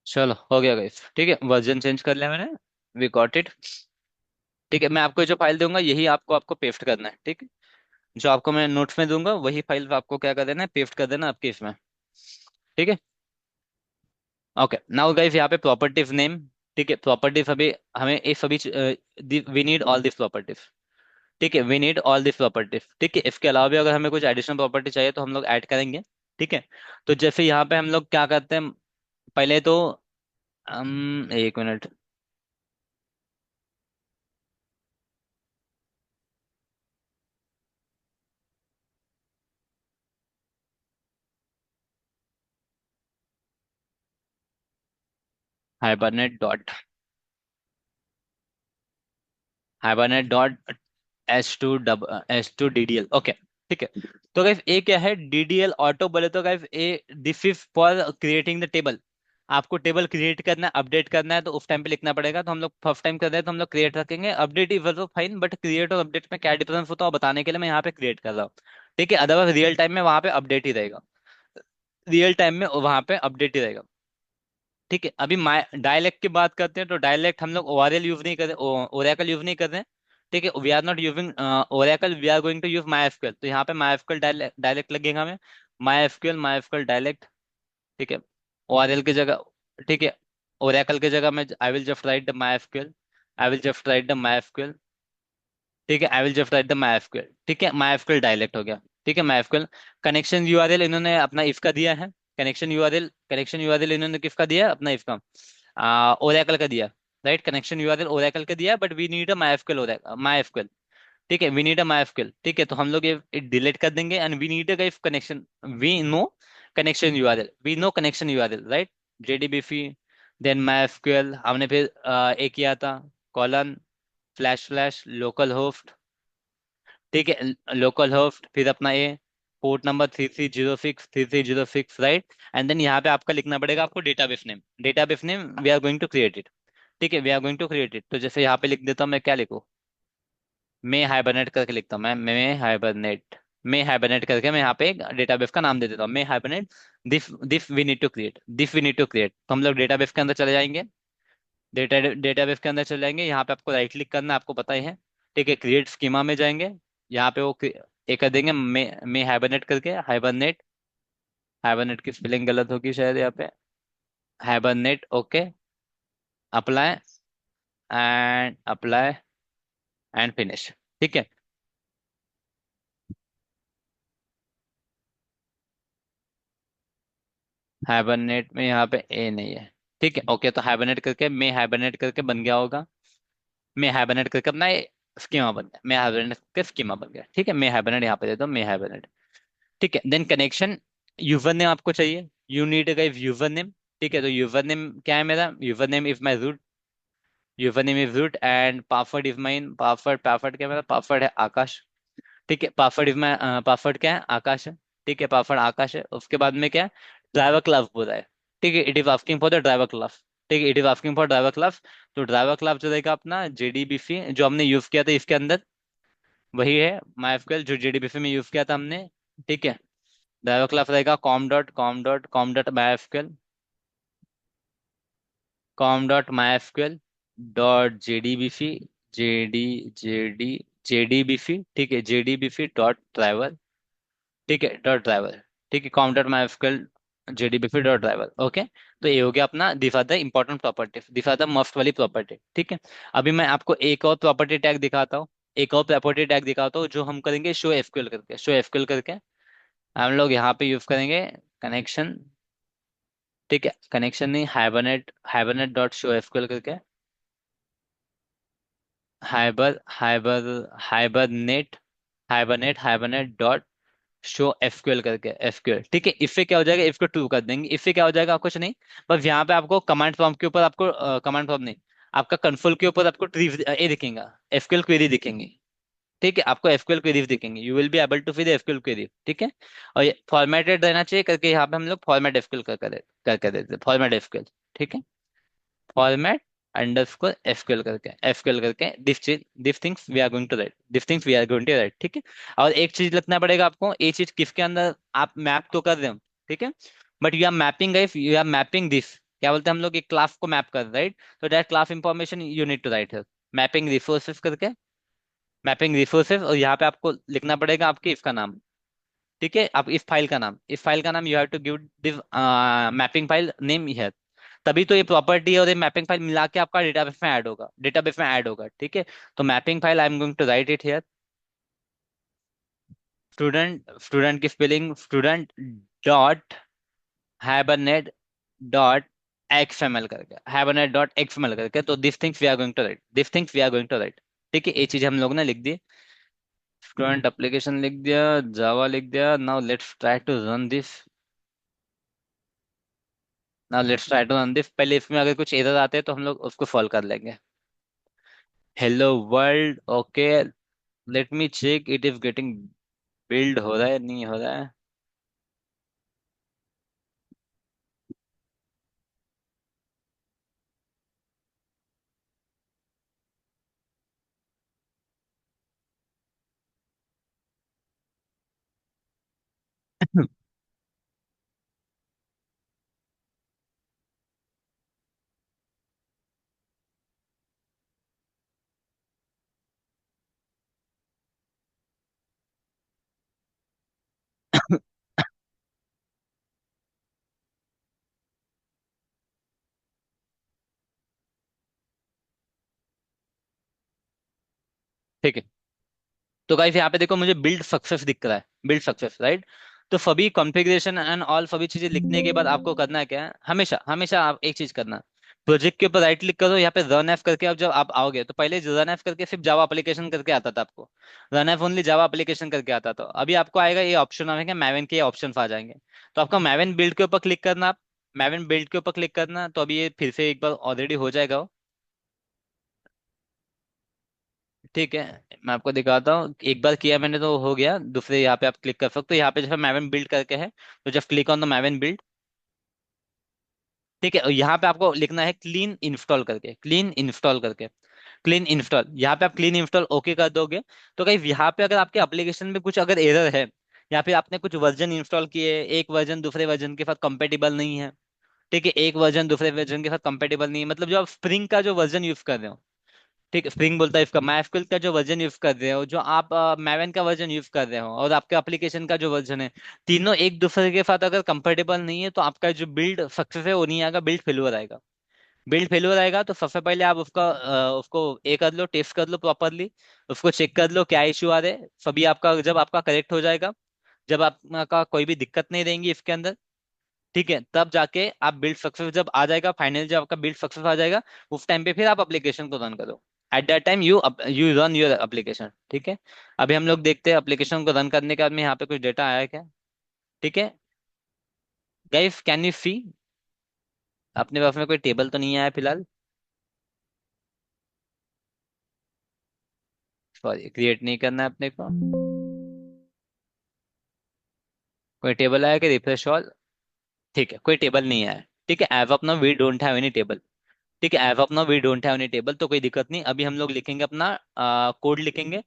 चलो हो गया गाइस, ठीक है, वर्जन चेंज कर लिया मैंने। We got it. ठीक है, मैं आपको जो फाइल दूंगा यही आपको आपको पेस्ट करना है, ठीक है। जो आपको मैं नोट्स में दूंगा वही फाइल आपको क्या कर देना है, पेस्ट कर देना आपके इसमें। ठीक है। ओके, नाउ गाइस यहाँ पे प्रॉपर्टीज नेम। ठीक है, प्रॉपर्टीज अभी हमें ये सभी we need all this properties. ठीक है, we need all this properties. ठीक है, इसके अलावा भी अगर हमें कुछ एडिशनल प्रॉपर्टी चाहिए तो हम लोग ऐड करेंगे। ठीक है। तो जैसे यहाँ पे हम लोग क्या करते हैं, पहले तो हम एक minute. Hibernate dot Hibernate dot S two D D L. Okay. ठीक है। तो गाइस ए क्या है, डीडीएल ऑटो बोले तो guys A this is for creating the table. आपको टेबल क्रिएट करना है, अपडेट करना है, तो उस टाइम पे लिखना पड़ेगा। तो हम लोग फर्स्ट टाइम कर रहे हैं तो हम लोग क्रिएट रखेंगे। Update is also fine, but create और अपडेट में क्या डिफरेंस होता है वो बताने के लिए मैं यहाँ पे क्रिएट कर रहा हूँ। ठीक है, अदरवाइज रियल टाइम में वहां पे अपडेट ही रहेगा। रियल टाइम में वहां पे अपडेट ही रहेगा। ठीक है, अभी माई डायलेक्ट की बात करते हैं तो डायलेक्ट हम लोग ओआरएल यूज नहीं कर रहे, ओरेकल यूज नहीं कर रहे हैं। ठीक है, we are not using Oracle, we are going to use MySQL. तो यहाँ पे माई एसक्यूएल डायलेक्ट लगेगा हमें। MySQL dialect. ठीक है, ओआरएल की जगह। ठीक है, ओरेकल की जगह में आई will just right the my SQL. I will just right the my SQL. ठीक है, आई will just right the my SQL. ठीक है, माई एसक्यूएल डायलेक्ट हो गया। ठीक है, माई एसक्यूएल कनेक्शन यूआरएल इन्होंने अपना इफ का दिया है। कनेक्शन यूआरएल इन्होंने किसका दिया है, अपना इफ का, ओरेकल का दिया। राइट, कनेक्शन यूआरएल ओरेकल का दिया, but we need a MySQL. ठीक है, we need a MySQL. ठीक है, तो हम लोग ये डिलीट कर देंगे and we need a connection. We know connection URL right. JDBC, then MySQL हमने फिर एक किया था, colon slash slash localhost. ठीक है, लोकल होस्ट फिर अपना a port number 3306 right. And then यहाँ पे आपका लिखना पड़ेगा आपको database name we are going to create it. ठीक है, we are going to create it. तो जैसे यहाँ पे लिख देता हूँ, मैं क्या लिखूँ, मैं हाइबरनेट करके लिखता हूँ, मैं हाइबरनेट करके मैं यहाँ पे एक डेटाबेस का नाम दे देता हूँ, मैं Hibernate this this we need to create. तो हम लोग डेटाबेस के अंदर चले जाएंगे। डेटाबेस के अंदर चले जाएंगे, यहाँ पे आपको राइट क्लिक करना है, आपको पता ही है। ठीक है, क्रिएट स्कीमा में जाएंगे। यहाँ पे वो एक कर देंगे, मैं हाइबरनेट करके, हाइबरनेट। हाइबरनेट की स्पेलिंग गलत होगी शायद यहाँ पे। Hibernate, okay. Apply and finish. ठीक है। हाइबरनेट में यहाँ पे ए नहीं है। ठीक है, ओके, तो हाइबरनेट करके मे हाइबरनेट करके बन गया होगा। मे हाइबरनेट करके अपना स्कीमा बन गया, मे हाइबरनेट करके स्कीमा बन गया। ठीक है, मे हाइबरनेट यहाँ पे दे दो, मे हाइबरनेट। ठीक है, देन कनेक्शन, यूजर नेम आपको चाहिए, you need a user name. ठीक है, तो यूजर नेम क्या है मेरा, user name is my root, user name is root, and password is mine, password, password क्या है मेरा, पासवर्ड है आकाश। ठीक है, पासवर्ड इज माई, पासवर्ड क्या है, आकाश है। ठीक है, पासवर्ड आकाश है। उसके बाद में क्या है, ड्राइवर क्लास बोला है। ठीक है, it is asking for the driver class. ठीक है, it is asking for driver class. तो ड्राइवर क्लास जो रहेगा अपना जेडीबीसी जो हमने यूज किया था इसके अंदर, वही है माइस्क्वेल जो जेडीबीसी में यूज किया था हमने। ठीक है, ड्राइवर क्लास रहेगा com mysql, com.mysql dot JDBC, JD JD JDBC. ठीक है, जेडीबीसी डॉट ड्राइवर। ठीक है, डॉट ड्राइवर। ठीक है, com.mysql JDBC dot driver. Okay, तो ये हो गया अपना this are the important property, this are the must वाली प्रॉपर्टी। ठीक है, अभी मैं आपको एक और प्रॉपर्टी टैग दिखाता हूँ, एक और प्रॉपर्टी टैग दिखाता हूँ जो हम करेंगे शो एसक्यूएल करके, शो एसक्यूएल करके हम लोग यहाँ पे यूज करेंगे कनेक्शन। ठीक है, कनेक्शन नहीं, Hibernate, Hibernate dot show SQL करके, Hibernate, Hibernate dot show SQL करके, एसक्यूएल। ठीक है, इससे क्या हो जाएगा, इसको ट्रू कर देंगे, इससे क्या हो जाएगा कुछ नहीं, बस यहाँ पे आपको कमांड प्रॉम्प्ट के ऊपर आपको, कमांड प्रॉम्प्ट नहीं, आपका कंसोल के ऊपर आपको ट्री ये दिखेगा, एसक्यूएल क्वेरी दिखेंगी। ठीक है, आपको एसक्यूएल क्वेरीज दिखेंगे, you will be able to see the SQL query. ठीक है, और ये फॉर्मेटेड रहना चाहिए करके यहाँ पे हम लोग फॉर्मेट एसक्यूएल कर देते, फॉर्मेट एसक्यूएल। ठीक है, फॉर्मेट अंडरस्कोर एसक्यूएल करके, एसक्यूएल करके this things we are going to write, this things we are going to write. ठीक है, और एक चीज लिखना पड़ेगा आपको, ये चीज किसके अंदर आप मैप तो कर रहे हो। ठीक है, but you are mapping guys, you are mapping this, क्या बोलते हैं हम लोग, एक क्लास को मैप कर रहे हैं, राइट, तो that class information you need to write here, mapping resources करके, मैपिंग रिसोर्सेज, और यहाँ पे आपको लिखना पड़ेगा आपके इसका नाम। ठीक है, आप इस फाइल का नाम, इस फाइल का नाम you have to give this mapping file name here, तभी तो ये प्रॉपर्टी और ये मैपिंग फाइल मिला के आपका डेटाबेस में ऐड होगा, डेटाबेस में ऐड होगा। ठीक है, तो mapping file I am going to write it here, student, student की spelling student dot Hibernate dot XML करके, हाइबरनेट डॉट एक्सएमएल करके, तो this things we are going to write, this things we are going to write. ठीक है, ये चीज हम लोग ने लिख दी, स्टूडेंट एप्लीकेशन लिख दिया, जावा लिख दिया, now let's try to run this, now let's try to run this, पहले इसमें अगर कुछ एरर आते हैं तो हम लोग उसको सॉल्व कर लेंगे। Hello world, okay, let me check it is getting build, हो रहा है नहीं हो रहा है। ठीक है, तो गाइस यहाँ पे देखो मुझे बिल्ड सक्सेस दिख रहा है, बिल्ड सक्सेस, राइट। तो सभी कॉन्फ़िगरेशन एंड ऑल सभी चीजें लिखने के बाद आपको करना है क्या है, हमेशा हमेशा आप एक चीज करना, प्रोजेक्ट के ऊपर राइट क्लिक करो, यहाँ पे रन एफ करके, अब जब आप आओगे तो पहले रन एफ करके सिर्फ जावा एप्लीकेशन करके आता था आपको, run F only Java application करके आता था, अभी आपको आएगा ये ऑप्शन, आएगा मैवेन के ऑप्शन आ जाएंगे, तो आपका मैवेन बिल्ड के ऊपर क्लिक करना, आप मैवेन बिल्ड के ऊपर क्लिक करना, तो अभी ये फिर से एक बार ऑलरेडी हो जाएगा वो। ठीक है, मैं आपको दिखाता हूँ, एक बार किया मैंने तो हो गया, दूसरे यहाँ पे आप क्लिक कर सकते हो, यहाँ पे जैसे मैवन बिल्ड करके है, तो just click on the Maven build. ठीक है, और यहाँ पे आपको लिखना है क्लीन इंस्टॉल करके, क्लीन इंस्टॉल करके, क्लीन इंस्टॉल, यहाँ पे आप क्लीन इंस्टॉल ओके कर दोगे, तो कहीं यहाँ पे अगर आपके एप्लीकेशन में कुछ अगर एरर है, या फिर आपने कुछ वर्जन इंस्टॉल किए, एक वर्जन दूसरे वर्जन के साथ कंपेटेबल नहीं है, ठीक है, एक वर्जन दूसरे वर्जन के साथ कंपेटेबल नहीं है, मतलब जो आप स्प्रिंग का जो वर्जन यूज कर रहे हो, ठीक है, स्प्रिंग बोलता है इसका, माइस्क्ल का जो वर्जन यूज कर रहे हो, जो आप मैवन का वर्जन यूज कर रहे हो, और आपके एप्लीकेशन का जो वर्जन है, तीनों एक दूसरे के साथ अगर कंपेटेबल नहीं है, तो आपका जो बिल्ड सक्सेस है वो नहीं आएगा, बिल्ड फेलुअर आएगा। बिल्ड फेलुअर आएगा तो सबसे पहले आप उसका उसको ए कर लो, टेस्ट कर लो प्रॉपरली, उसको चेक कर लो क्या इश्यू आ रहे हैं, सभी आपका जब आपका करेक्ट हो जाएगा, जब आपका कोई भी दिक्कत नहीं रहेंगी इसके अंदर, ठीक है, तब जाके आप बिल्ड सक्सेस जब आ जाएगा, फाइनल जब आपका बिल्ड सक्सेस आ जाएगा, उस टाइम पे फिर आप एप्लीकेशन को रन करो। At that time you run your application. ठीक है, अभी हम लोग देखते हैं एप्लीकेशन को रन करने के बाद में यहाँ पे कुछ डेटा आया क्या। ठीक है गाइस, कैन यू सी अपने पास में कोई टेबल तो नहीं आया फिलहाल। सॉरी, क्रिएट नहीं करना है अपने को। कोई टेबल आया कि रिफ्रेश ऑल। ठीक है, कोई टेबल नहीं आया। ठीक है, as of now we don't have any table. ठीक है, as of now we don't have any table, तो कोई दिक्कत नहीं। अभी हम लोग लिखेंगे अपना कोड लिखेंगे।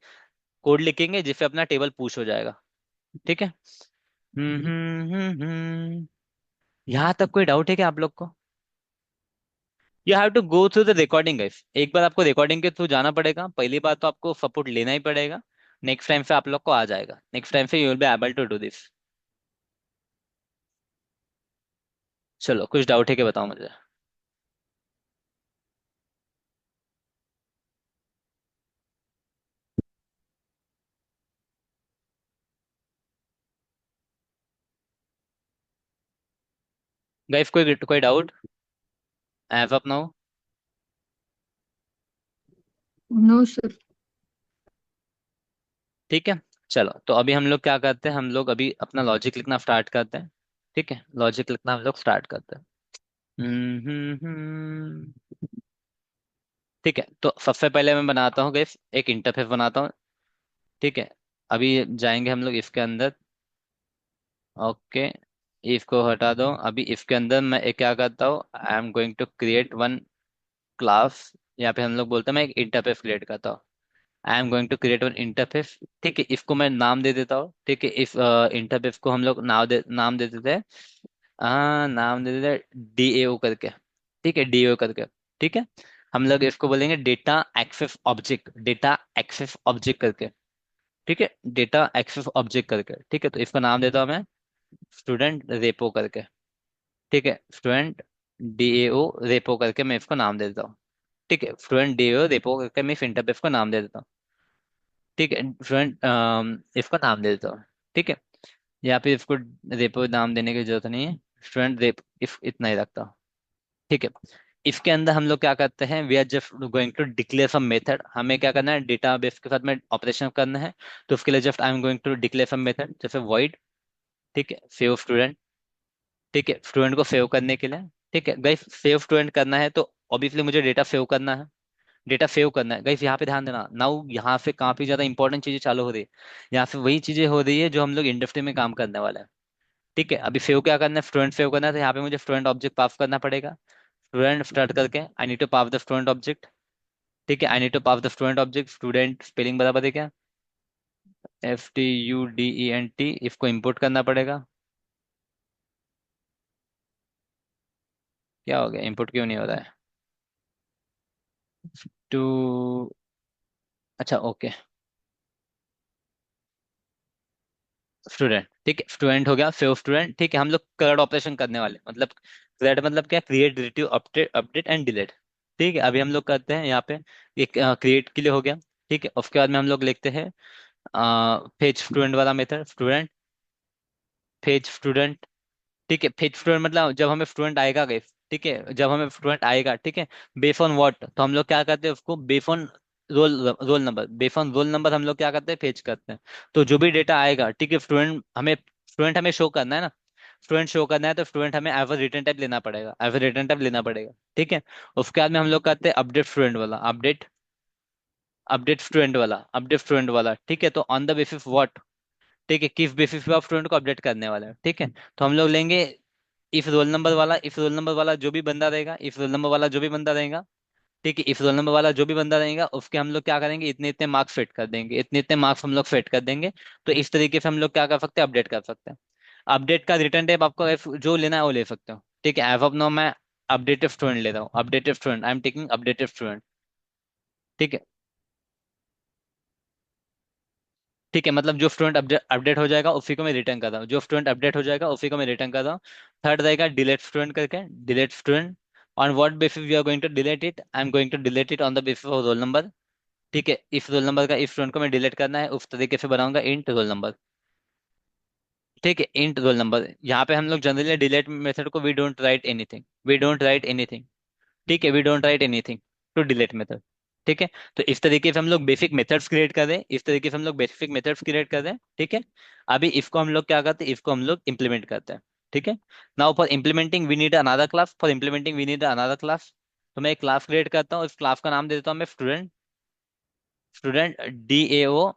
कोड लिखेंगे जिससे अपना टेबल पुश हो जाएगा। ठीक है। यहाँ तक कोई डाउट है क्या आप लोग को। You have to go through the recording guys, एक बार आपको रिकॉर्डिंग के थ्रू जाना पड़ेगा। पहली बार तो आपको सपोर्ट लेना ही पड़ेगा। नेक्स्ट टाइम से आप लोग को आ जाएगा, नेक्स्ट टाइम से you will be able to do this. चलो, कुछ डाउट है क्या बताओ मुझे। गाइस, कोई कोई doubt as of now. No sir. ठीक है, चलो तो अभी हम लोग क्या करते हैं, हम लोग अभी अपना लॉजिक लिखना स्टार्ट करते हैं। ठीक है, लॉजिक लिखना हम लोग स्टार्ट करते हैं। ठीक है, तो सबसे पहले मैं बनाता हूँ गाइस एक इंटरफेस बनाता हूँ। ठीक है, अभी जाएंगे हम लोग इसके अंदर। ओके, इसको हटा दो। अभी इसके अंदर मैं एक क्या करता हूँ, I am going to create one class. यहाँ पे हम लोग बोलते हैं मैं एक इंटरफेस क्रिएट करता हूँ। I am going to create one interface. ठीक है, इसको मैं नाम दे देता हूँ। ठीक है, इस इंटरफेस को हम लोग नाम दे देते हैं। नाम दे देते हैं DAO करके। ठीक है, DAO करके। ठीक है, हम लोग इसको बोलेंगे data access object, data access object करके। ठीक है, डेटा एक्सेस ऑब्जेक्ट करके। ठीक है, तो इसका नाम देता हूँ मैं स्टूडेंट रेपो करके। ठीक है, स्टूडेंट DAO रेपो करके मैं इसको नाम दे देता हूँ। ठीक है, स्टूडेंट DAO रेपो करके मैं इस इंटरफेस को नाम दे देता हूँ। ठीक है, स्टूडेंट इसको नाम दे देता हूँ। ठीक है, यहाँ पे इसको रेपो नाम देने की जरूरत नहीं है, स्टूडेंट रेप इफ इतना ही रखता हूँ। ठीक है, इसके अंदर हम लोग क्या करते हैं, we are just going to declare some method. हमें क्या करना है, डेटाबेस के साथ में ऑपरेशन करना है। तो उसके लिए just I am going to declare some method जैसे void। ठीक है, सेव स्टूडेंट। ठीक है, स्टूडेंट को सेव करने के लिए। ठीक है गाइस, सेव स्टूडेंट करना है तो ऑब्वियसली मुझे डेटा सेव करना है। डेटा सेव करना है गाइस, यहाँ पे ध्यान देना। नाउ यहाँ से काफी ज्यादा इंपॉर्टेंट चीजें चालू हो रही है। यहाँ से वही चीजें हो रही है जो हम लोग इंडस्ट्री में काम करने वाले हैं। ठीक है, अभी सेव क्या करना है, स्टूडेंट सेव करना है, तो यहाँ पे मुझे स्टूडेंट ऑब्जेक्ट पास करना पड़ेगा। स्टूडेंट स्टार्ट करके I need to pass the student object. ठीक है, I need to pass the student object. Student spelling बराबर है क्या, STUDENT, इसको इंपोर्ट करना पड़ेगा। क्या हो गया, इंपोर्ट क्यों नहीं हो रहा है। टू, अच्छा ओके, स्टूडेंट। ठीक है, स्टूडेंट हो गया, सेव स्टूडेंट। ठीक है, हम लोग क्रेड ऑपरेशन करने वाले, मतलब क्रेड मतलब क्या, create, delete, update, update and delete. ठीक है, अभी हम लोग करते हैं यहाँ पे एक क्रिएट के लिए हो गया। ठीक है, उसके बाद में हम लोग लिखते हैं फेच स्टूडेंट वाला मेथड, स्टूडेंट फेच स्टूडेंट। ठीक है, फेच स्टूडेंट मतलब जब हमें स्टूडेंट आएगा गए। ठीक है, जब हमें स्टूडेंट आएगा, ठीक है, बेस ऑन व्हाट, तो हम लोग क्या करते हैं उसको base on roll number, base on roll number हम लोग क्या करते हैं, फेच करते हैं। तो जो भी डेटा आएगा, ठीक है, स्टूडेंट हमें शो करना है ना। स्टूडेंट शो करना है तो स्टूडेंट हमें एज रिटर्न टाइप लेना पड़ेगा, एज रिटर्न टाइप लेना पड़ेगा। ठीक है, उसके बाद में हम लोग करते हैं अपडेट स्टूडेंट वाला, अपडेट, अपडेट स्टूडेंट वाला, अपडेट स्टूडेंट वाला। ठीक है, तो ऑन द बेसिस व्हाट, ठीक है, किस बेसिस पे आप स्टूडेंट को अपडेट करने वाले हैं। ठीक है, तो हम लोग लेंगे इस रोल नंबर वाला, इस रोल नंबर वाला जो भी बंदा रहेगा, इस रोल नंबर वाला जो भी बंदा रहेगा। ठीक है, इस रोल नंबर वाला जो भी बंदा रहेगा उसके हम लोग क्या करेंगे, इतने इतने मार्क्स फिट कर देंगे, इतने इतने मार्क्स हम लोग फिट कर देंगे। तो इस तरीके से हम लोग क्या कर सकते हैं, अपडेट कर सकते हैं। अपडेट का रिटर्न टाइप आपको जो लेना है वो ले सकते हो। ठीक है, एज ऑफ नाउ मैं अपडेटेड स्टूडेंट ले रहा हूँ, updated student, I am taking updated student. ठीक है, ठीक है, मतलब जो स्टूडेंट अपडेट अपडेट हो जाएगा उसी को मैं रिटर्न कर रहा हूँ, जो स्टूडेंट अपडेट हो जाएगा उसी को मैं रिटर्न कर रहा हूँ। थर्ड रहेगा डिलीट स्टूडेंट करके, delete student. On what basis we are going to delete it, I am going to delete it on the basis of roll number. ठीक है, इस रोल नंबर का इस स्टूडेंट को मैं डिलीट करना है, उस तरीके से बनाऊंगा इंट रोल नंबर। ठीक है, इंट रोल नंबर। यहाँ पे हम लोग जनरली डिलीट मेथड को we don't write anything, we don't write anything. ठीक है, we don't write anything to delete method. ठीक है, तो इस तरीके से हम लोग बेसिक मेथड्स क्रिएट कर रहे हैं, इस तरीके से हम लोग बेसिक मेथड्स क्रिएट कर रहे हैं। ठीक है, अभी इसको हम लोग क्या करते हैं, इसको हम लोग इम्प्लीमेंट करते हैं। ठीक है, now for implementing we need another class, for implementing we need another class. तो मैं एक क्लास क्रिएट करता हूँ, इस क्लास का नाम दे देता हूँ मैं स्टूडेंट, स्टूडेंट DAO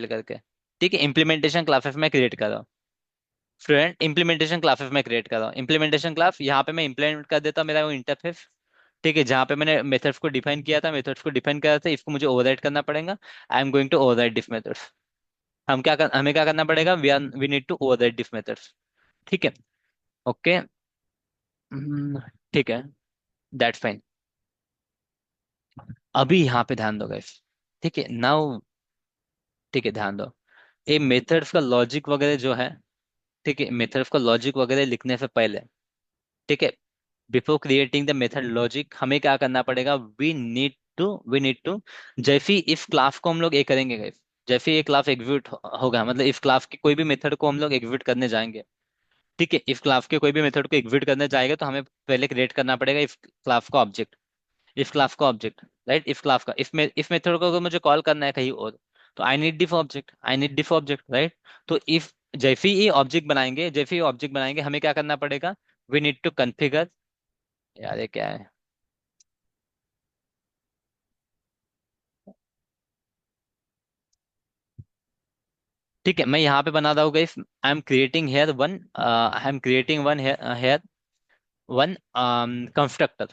करके। ठीक है, इम्प्लीमेंटेशन क्लासेस में क्रिएट कर रहा हूँ, स्टूडेंट इम्प्लीमेंटेशन क्लासेस में क्रिएट कर रहा हूँ। इम्प्लीमेंटेशन क्लास यहाँ पे मैं इम्प्लीमेंट कर देता हूँ मेरा वो इंटरफेस। ठीक है, जहाँ पे मैंने मेथड्स को डिफाइन किया था, मेथड्स को डिफाइन किया था, इसको मुझे ओवरराइड करना पड़ेगा। I am going to override this methods. हमें क्या करना पड़ेगा, we need to override this methods. ठीक है, ओके, ठीक है, दैट्स फाइन। अभी यहाँ पे ध्यान दो गाइस। ठीक है, नाउ, ठीक है, ध्यान दो, ये मेथड्स का लॉजिक वगैरह जो है, ठीक है, मेथड्स का लॉजिक वगैरह लिखने से पहले, ठीक है, before creating the method logic हमें क्या करना पड़ेगा, वी नीड टू जैसे ही इफ क्लास को हम लोग ये करेंगे guys, जैसे ही ये क्लास एग्जीक्यूट होगा, मतलब इफ क्लास की कोई भी मेथड को हम लोग एग्जीक्यूट करने जाएंगे। ठीक है, इफ क्लास के कोई भी मेथड को एग्जीक्यूट करने जाएगा तो हमें पहले क्रिएट करना पड़ेगा इफ क्लास का ऑब्जेक्ट, इफ क्लास का ऑब्जेक्ट, राइट, इफ क्लास का इफ मेथड को अगर मुझे कॉल करना है कहीं और, तो I need diff object, right. तो इफ जैसे ही ये ऑब्जेक्ट बनाएंगे, जैसे ही ऑब्जेक्ट बनाएंगे हमें क्या करना पड़ेगा, वी नीड टू कॉन्फ़िगर, यार ये क्या है, ठीक है, मैं यहाँ पे बना रहा हूँ guys, I am creating one here one constructor,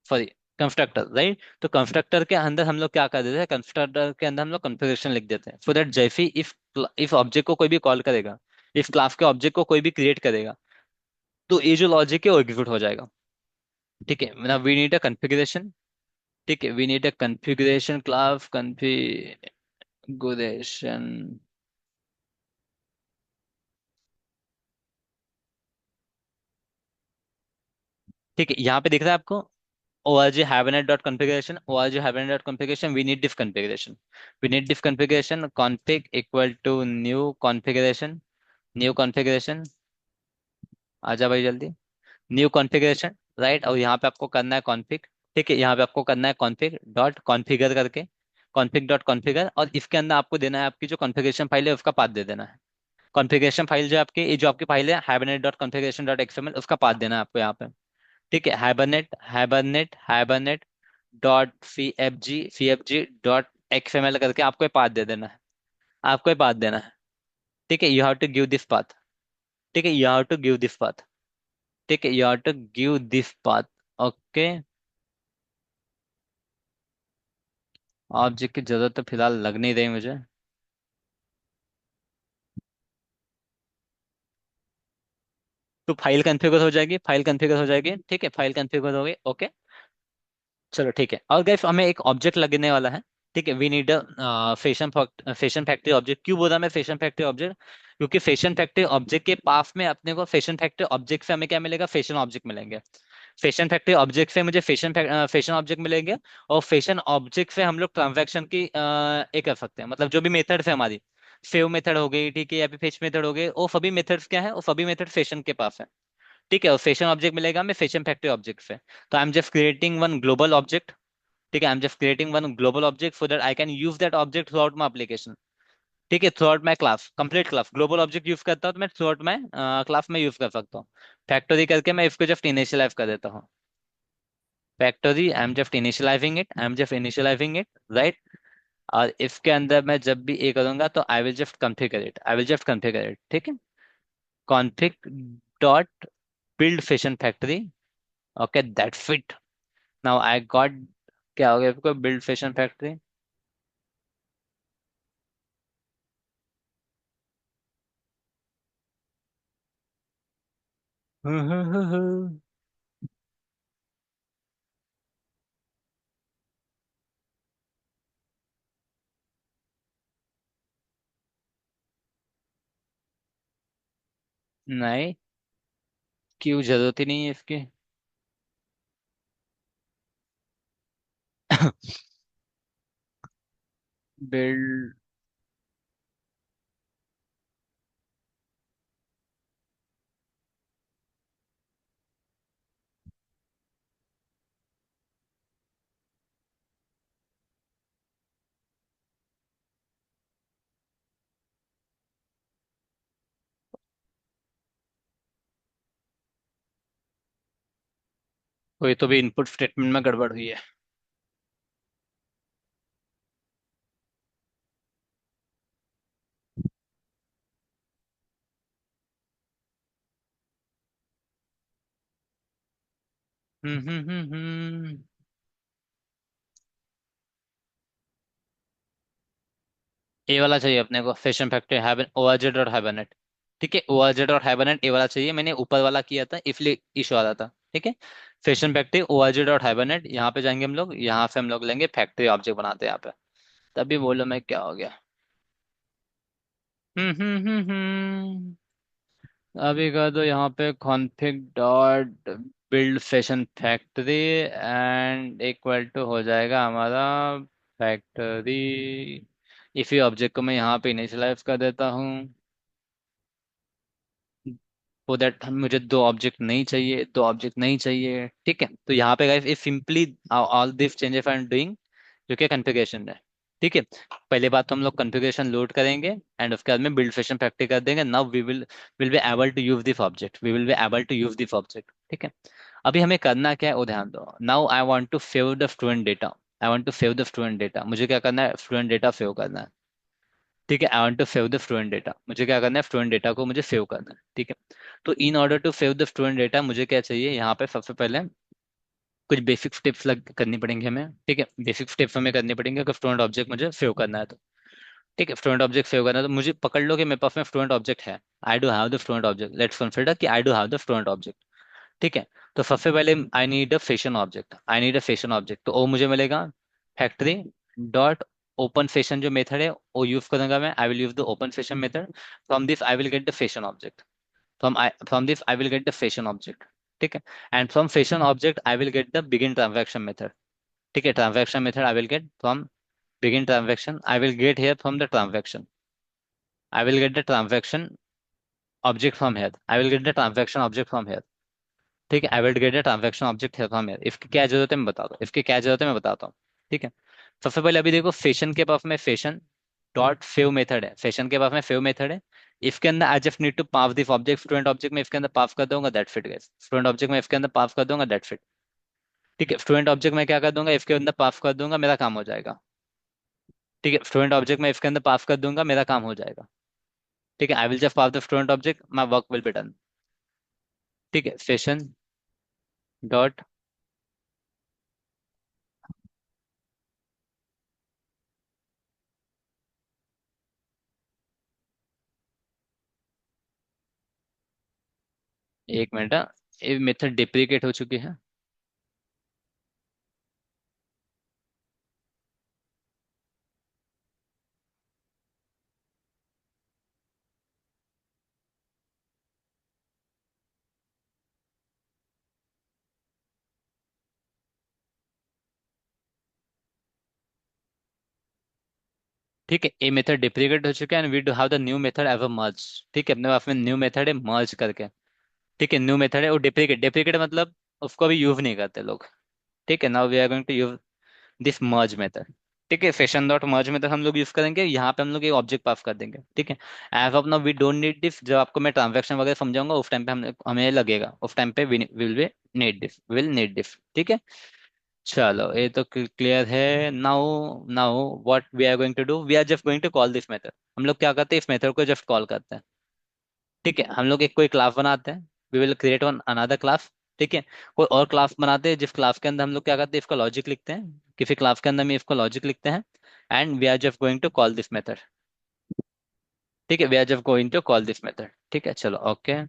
sorry, constructor, right. तो कंस्ट्रक्टर के अंदर हम लोग क्या कर देते हैं, कंस्ट्रक्टर के अंदर हम लोग कॉन्फ़िगरेशन लिख देते हैं, सो दैट जैसे ही इफ ऑब्जेक्ट को कोई भी कॉल करेगा, इफ क्लास के ऑब्जेक्ट को कोई भी क्रिएट करेगा, तो ये जो लॉजिक है वो एग्जीक्यूट हो जाएगा। ठीक है, मतलब वी नीड अ कॉन्फ़िगरेशन। ठीक है, we need a configuration class configuration. ठीक है, यहाँ पे दिख रहा है आपको, org-hibernate.configuration, we need diff configuration, config equal to new configuration, आजा भाई जल्दी, न्यू कॉन्फ़िगरेशन, राइट। और यहाँ पे आपको करना है कॉन्फ़िग। ठीक है, यहाँ पे आपको करना है कॉन्फ़िग डॉट कॉन्फ़िगर करके, कॉन्फ़िग डॉट कॉन्फ़िगर, और इसके अंदर आपको देना है आपकी जो कॉन्फ़िगरेशन फाइल है उसका पाथ दे देना है। कॉन्फ़िगरेशन फाइल जो आपकी, ये जो आपकी फाइल है hibernate.configuration.xml, उसका पाथ देना है आपको यहाँ पे। ठीक है, Hibernate C F G dot XML करके आपको ये पाथ दे देना है, आपको ये पाथ देना है। ठीक है, you have to give this path. ठीक है, you have to give this path. ठीक है, you have to give this path. Okay, object की जरूरत तो फिलहाल लग नहीं रही मुझे। तो फाइल कॉन्फ़िगर हो जाएगी, फाइल कॉन्फ़िगर हो जाएगी, ठीक है, फाइल कॉन्फ़िगर हो गई, ओके। चलो ठीक है, और गाइस हमें एक ऑब्जेक्ट लगने वाला है। ठीक है, we need fashion factory object. क्यों बोला मैं फैशन फैक्ट्री ऑब्जेक्ट, क्योंकि फैशन फैक्ट्री ऑब्जेक्ट के पास में अपने को फैशन फैक्ट्री ऑब्जेक्ट से हमें क्या मिलेगा, फैशन ऑब्जेक्ट मिलेंगे। फैशन फैक्ट्री ऑब्जेक्ट से मुझे फैशन ऑब्जेक्ट मिलेंगे, और फैशन ऑब्जेक्ट से हम लोग ट्रांजैक्शन की ये कर सकते हैं, मतलब जो भी मेथड है हमारी, सेव मेथड हो गई, ठीक है, या फिर फेच मेथड हो गई, वो सभी मेथड्स क्या है, वो सभी मेथड फैशन के पास है। ठीक है, और फैशन ऑब्जेक्ट मिलेगा हमें फैशन फैक्ट्री ऑब्जेक्ट से। तो आई am just creating one global object. ठीक है, I am just creating one global object so that I can use that object through out my application. ठीक है, through out my class, complete class, global object use करता हूँ तो मैं through out my class में use कर सकता हूँ। फैक्टरी करके मैं इसको जस्ट इनिशियलाइज कर देता हूँ, factory, I am just initialising it, right. और इसके अंदर मैं जब भी ये करूंगा तो आई will just configure it, I will just configure it, ठीक है। Config dot build fashion factory, okay, that fit. Now I got, क्या हो गया इसको, बिल्ड फैशन फैक्ट्री। नहीं, क्यों, जरूरत ही नहीं है इसकी। बिल्ड कोई तो भी इनपुट स्टेटमेंट में गड़बड़ हुई है। हम्म। ए वाला चाहिए अपने को, फैशन फैक्ट्री हैबन ओआरजेड और हाइबरनेट। ठीक है, ओआरजेड और हाइबरनेट ए वाला चाहिए, मैंने ऊपर वाला किया था इसलिए इशू आ रहा था। ठीक है, फैशन फैक्ट्री ओआरजेड और हाइबरनेट, यहाँ पे जाएंगे हम लोग, यहाँ से हम लोग लेंगे फैक्ट्री ऑब्जेक्ट बनाते हैं यहाँ पे। तभी बोलो मैं क्या हो गया। हम्म। अभी कर दो यहाँ पे config dot build fashion factory and equal to हो जाएगा हमारा फैक्ट्री। इसी ऑब्जेक्ट को मैं यहाँ पे इनिशियलाइज कर देता हूँ, सो दैट मुझे दो ऑब्जेक्ट नहीं चाहिए, दो ऑब्जेक्ट नहीं चाहिए। ठीक है, तो यहाँ पे guys if simply all this changes I am doing जो कि कॉन्फ़िगरेशन है। ठीक है, पहले बात तो हम लोग कॉन्फ़िगरेशन लोड करेंगे एंड उसके बाद में बिल्ड फंक्शन फैक्ट्री कर देंगे। Now we will be able to use this object, we will be able to use this object. ठीक है, अभी हमें करना क्या है वो ध्यान दो। Now I want to save the student data, I want to save the student data. मुझे क्या करना है, स्टूडेंट डेटा सेव करना है। ठीक है, I want to save the student data, मुझे क्या करना है, स्टूडेंट डेटा को मुझे सेव करना है। ठीक है, तो in order to save the student data मुझे क्या चाहिए, यहाँ पे सबसे पहले कुछ बेसिक स्टेप्स करनी पड़ेंगे हमें। ठीक है, बेसिक स्टेप्स हमें करनी पड़ेंगे अगर स्टूडेंट ऑब्जेक्ट मुझे सेव करना है तो। ठीक है, स्टूडेंट ऑब्जेक्ट सेव करना है तो मुझे पकड़ लो कि मेरे पास में स्टूडेंट ऑब्जेक्ट है। I do have the student object, let's consider कि I do have the student object. ठीक है, तो सबसे पहले I need a session object, I need a session object, तो वो मुझे मिलेगा फैक्ट्री डॉट ओपन फैशन जो मेथड है वो यूज करूंगा मैं, I will use the open session method. From this I will get the session object, from this I will get the fashion object। ठीक है, and from fashion object I will get the begin transaction method। ठीक है, transaction method I will get from begin transaction, I will get here from the transaction, I will get the transaction object from here, I will get the transaction object from here। ठीक है, आई will get the transaction object है from here. इसकी क्या जरूरत है मैं बताता हूँ, इसकी क्या जरूरत है मैं बताता हूँ। ठीक है, सबसे पहले अभी देखो फैशन के पास में फैशन डॉट फेव मेथड है, फैशन के पास में फेव मेथड है। इसके अंदर I just need to pass this object, student object में इसके अंदर पास कर दूंगा, that fit guys, student object में इसके अंदर पास कर दूंगा, दैट फिट। ठीक है, स्टूडेंट ऑब्जेक्ट में क्या कर दूंगा, इसके अंदर पास कर दूंगा, मेरा काम हो जाएगा। ठीक है, स्टूडेंट ऑब्जेक्ट में इसके अंदर पास कर दूंगा, मेरा काम हो जाएगा। ठीक है, आई will just pass the student object, my work will be done. ठीक है, फैशन डॉट, एक मिनट, ये मेथड डिप्रिकेट हो चुकी है। ठीक है, ये मेथड डिप्रिकेट हो चुका है and we do have the new method as a merge. ठीक है, अपने पास में न्यू मेथड है मर्ज करके। ठीक है, न्यू मेथड है वो डिप्रिकेट, डिप्रिकेट मतलब उसको भी यूज नहीं करते लोग। ठीक है, now we are going to use this merge method. ठीक है, फैशन डॉट मर्ज मेथड हम लोग यूज करेंगे, यहाँ पे हम लोग एक ऑब्जेक्ट पास कर देंगे। ठीक है, as of now we don't need this, जब आपको मैं ट्रांजैक्शन वगैरह समझाऊंगा उस टाइम पे हमें लगेगा, उस टाइम पे will be need this, will need this. ठीक है, चलो ये तो क्लियर है। Now now what we are going to do, we are just going to call this method. हम लोग क्या करते हैं, इस मेथड को जस्ट कॉल करते हैं। ठीक है, हम लोग एक कोई क्लास बनाते हैं, we will create one another class. ठीक है, कोई और क्लास बनाते हैं जिस क्लास के अंदर हम लोग क्या करते हैं, इसका लॉजिक लिखते हैं, किसी क्लास के अंदर में इसको लॉजिक लिखते हैं and we are just going to call this method. ठीक है, we are just going to call this method. ठीक है, चलो ओके,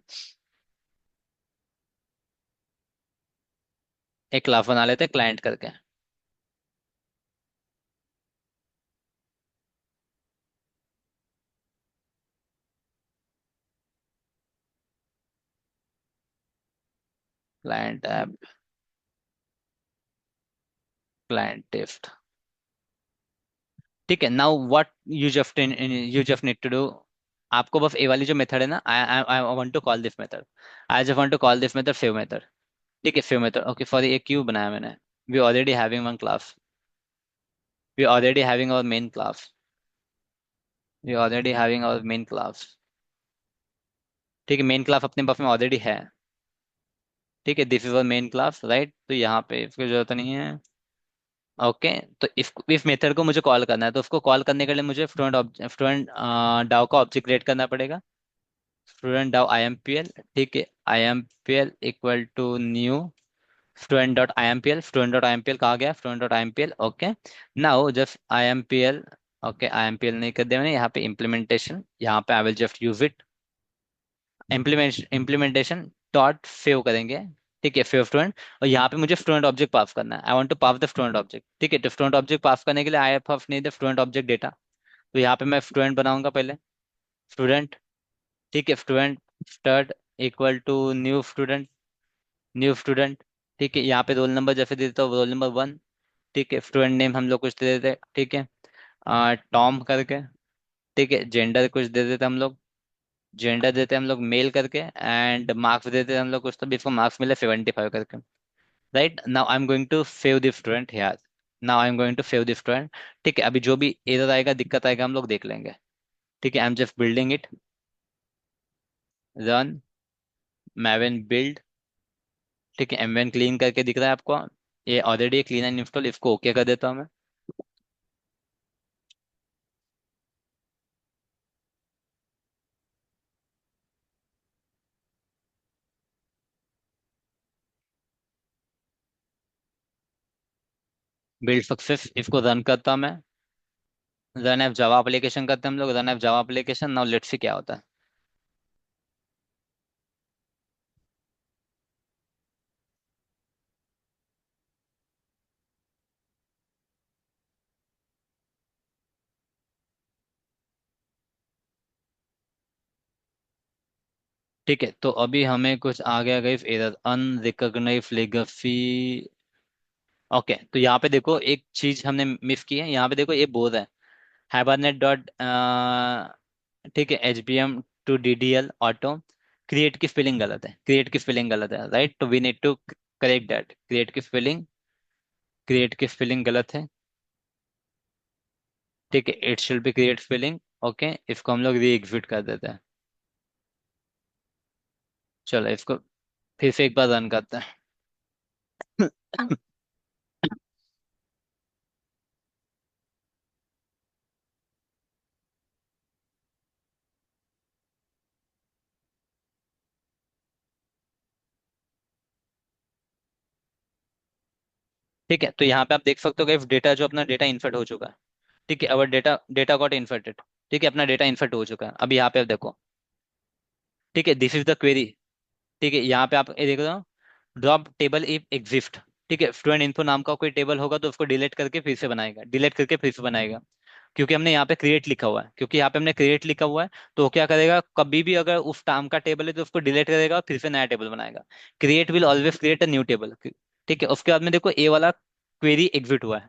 एक क्लास बना लेते हैं क्लाइंट करके, क्लाइंट ऐप, क्लाइंट टेस्ट। ठीक है, now what you just need to do, आपको बस ए वाली जो मेथड है ना, I I want to call this method, I just want to call this method save method. ठीक है, फेव मेथड ओके, फॉर ये क्यों बनाया मैंने, we already having one class, we already having our main class, we already having our main class. ठीक है, main class अपने पास में ऑलरेडी है। ठीक है, this is our main class, right. तो यहाँ पे इसकी जरूरत नहीं है। ओके, तो इस मेथड को मुझे कॉल करना है, तो उसको कॉल करने के लिए मुझे स्टूडेंट डाउ का ऑब्जेक्ट क्रिएट करना पड़ेगा। स्टूडेंट डाउ आई एम पी एल। ठीक है, I M P L equal to new student dot I M P L. Student dot I M P L कहाँ गया? Student dot I M P L. Okay, now just I M P L. Okay, I M P L नहीं कर दिया मैंने, यहाँ पे implementation, यहाँ पे I will just use it. Implementation dot save करेंगे। ठीक है, सेव स्टूडेंट। और यहाँ पे मुझे स्टूडेंट ऑब्जेक्ट पास करना है, I want to pass the student object. ठीक है, तो स्टूडेंट ऑब्जेक्ट पास करने के लिए I have need the student object data. तो यहाँ पे मैं स्टूडेंट बनाऊंगा पहले, स्टूडेंट। ठीक है, student stud equal to new student, new student. ठीक है, यहाँ पे रोल नंबर जैसे दे देता हूँ, रोल नंबर 1। ठीक है, स्टूडेंट नेम हम लोग कुछ दे देते हैं, ठीक है, टॉम करके। ठीक है, जेंडर कुछ दे देते हम लोग, जेंडर देते हैं हम लोग मेल करके। एंड मार्क्स देते हैं हम लोग कुछ, तो भी इसको मार्क्स मिले 75 करके। Right, now I am going to save the student here. Now I am going to save the student. ठीक है, अभी जो भी एरर आएगा, दिक्कत आएगा, हम लोग देख लेंगे। ठीक है, I am just building it, run Maven build. ठीक है, एम वन क्लीन करके दिख रहा है आपको, ये ऑलरेडी क्लीन एंड इंस्टॉल, इसको ओके कर देता हूँ मैं। बिल्ड सक्सेस, इसको रन करता हूं मैं। रन एफ जावा एप्लीकेशन करते हैं हम लोग, run F Java application. Now let's see क्या होता है। ठीक है, तो अभी हमें कुछ आ गया गई एरर, अनरिकॉग्नाइज लेगेसी। ओके, तो यहाँ पे देखो एक चीज हमने मिस की है, यहाँ पे देखो ये बोल रहा है हाइबरनेट डॉट, ठीक है, H B M to D D L auto. Create की स्पेलिंग गलत है, क्रिएट की स्पेलिंग गलत है, राइट। तो we need to correct that, create की स्पेलिंग, क्रिएट की स्पेलिंग गलत है। ठीक है, it should be create spelling. Okay, इसको हम लोग री एग्जिट कर देते हैं। चलो इसको फिर से एक बार रन करते हैं। ठीक है, तो यहाँ पे आप देख सकते हो कि डेटा जो अपना डेटा इन्फर्ट हो चुका है। ठीक है, अवर डेटा डेटा गॉट इन्फर्टेड। ठीक है, अपना डेटा इन्फर्ट हो चुका है, अभी यहाँ पे आप देखो। ठीक है, दिस इज द क्वेरी। ठीक है, यहाँ पे आप ये देख रहे हो, ड्रॉप टेबल इफ एग्जिस्ट। ठीक है, स्टूडेंट इन्फो नाम का कोई टेबल होगा तो उसको डिलीट करके फिर से बनाएगा, डिलीट करके फिर से बनाएगा। क्योंकि हमने यहाँ पे क्रिएट लिखा हुआ है, क्योंकि यहाँ पे हमने क्रिएट लिखा हुआ है, तो वो क्या करेगा, कभी भी अगर उस नाम का टेबल है तो उसको डिलीट करेगा और फिर से नया टेबल बनाएगा। Create will always create a new table. ठीक है, उसके बाद में देखो ए वाला क्वेरी एग्जिट हुआ है।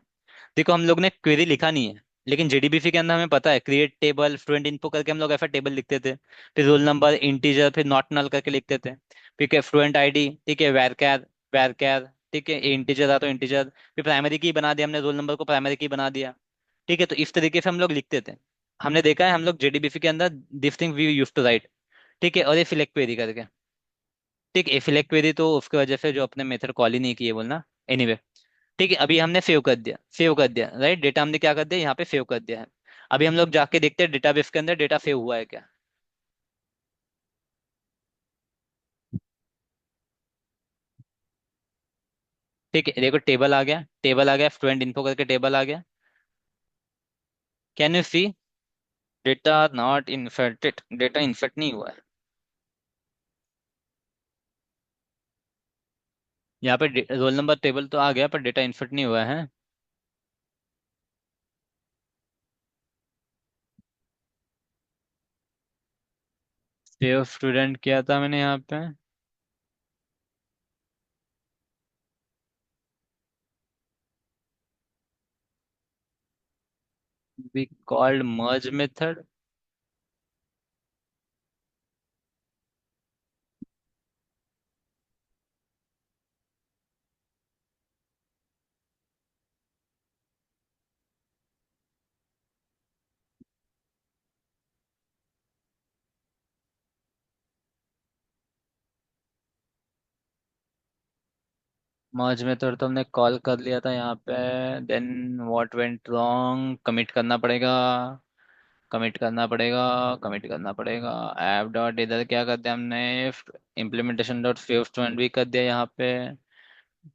देखो हम लोग ने क्वेरी लिखा नहीं है, लेकिन जेडीबीसी के अंदर हमें पता है क्रिएट टेबल स्टूडेंट इन्फो करके हम लोग ऐसा टेबल लिखते थे। फिर रोल नंबर इंटीजर, फिर नॉट नल करके लिखते थे। ठीक है, स्टूडेंट आईडी, ठीक है, वैर कैर। ठीक है, इंटीजर था तो इंटीजर, फिर प्राइमरी की बना दिया हमने, रोल नंबर को प्राइमरी की बना दिया। ठीक है, तो इस तरीके से हम लोग लिखते थे। हमने देखा है हम लोग जेडीबीसी के अंदर this thing we use to write. ठीक है, और ये सिलेक्ट क्वेरी करके। ठीक है, सिलेक्ट क्वेरी तो उसकी वजह से जो अपने मेथड कॉल ही नहीं किए बोलना। एनीवे, ठीक है, अभी हमने सेव कर दिया, सेव कर दिया, राइट। डेटा हमने क्या कर दिया, यहाँ पे सेव कर दिया है। अभी हम लोग जाके देखते हैं डेटाबेस के अंदर डेटा सेव हुआ है क्या। ठीक है, देखो टेबल आ गया, टेबल आ गया, स्टूडेंट इन्फो करके टेबल आ गया। Can you see data not inserted, data insert नहीं हुआ है। यहाँ पे रोल नंबर टेबल तो आ गया पर डेटा इन्फर्ट नहीं हुआ है। सेव स्टूडेंट किया था मैंने यहाँ पे। We called merge method. Merge method तो हमने कॉल कर लिया था यहाँ पे। Then what went wrong, commit करना पड़ेगा, कमिट करना पड़ेगा, कमिट करना पड़ेगा। ऐप डॉट इधर क्या कर दिया हमने, इम्प्लीमेंटेशन डॉट स्विफ्ट भी कर दिया यहाँ पे।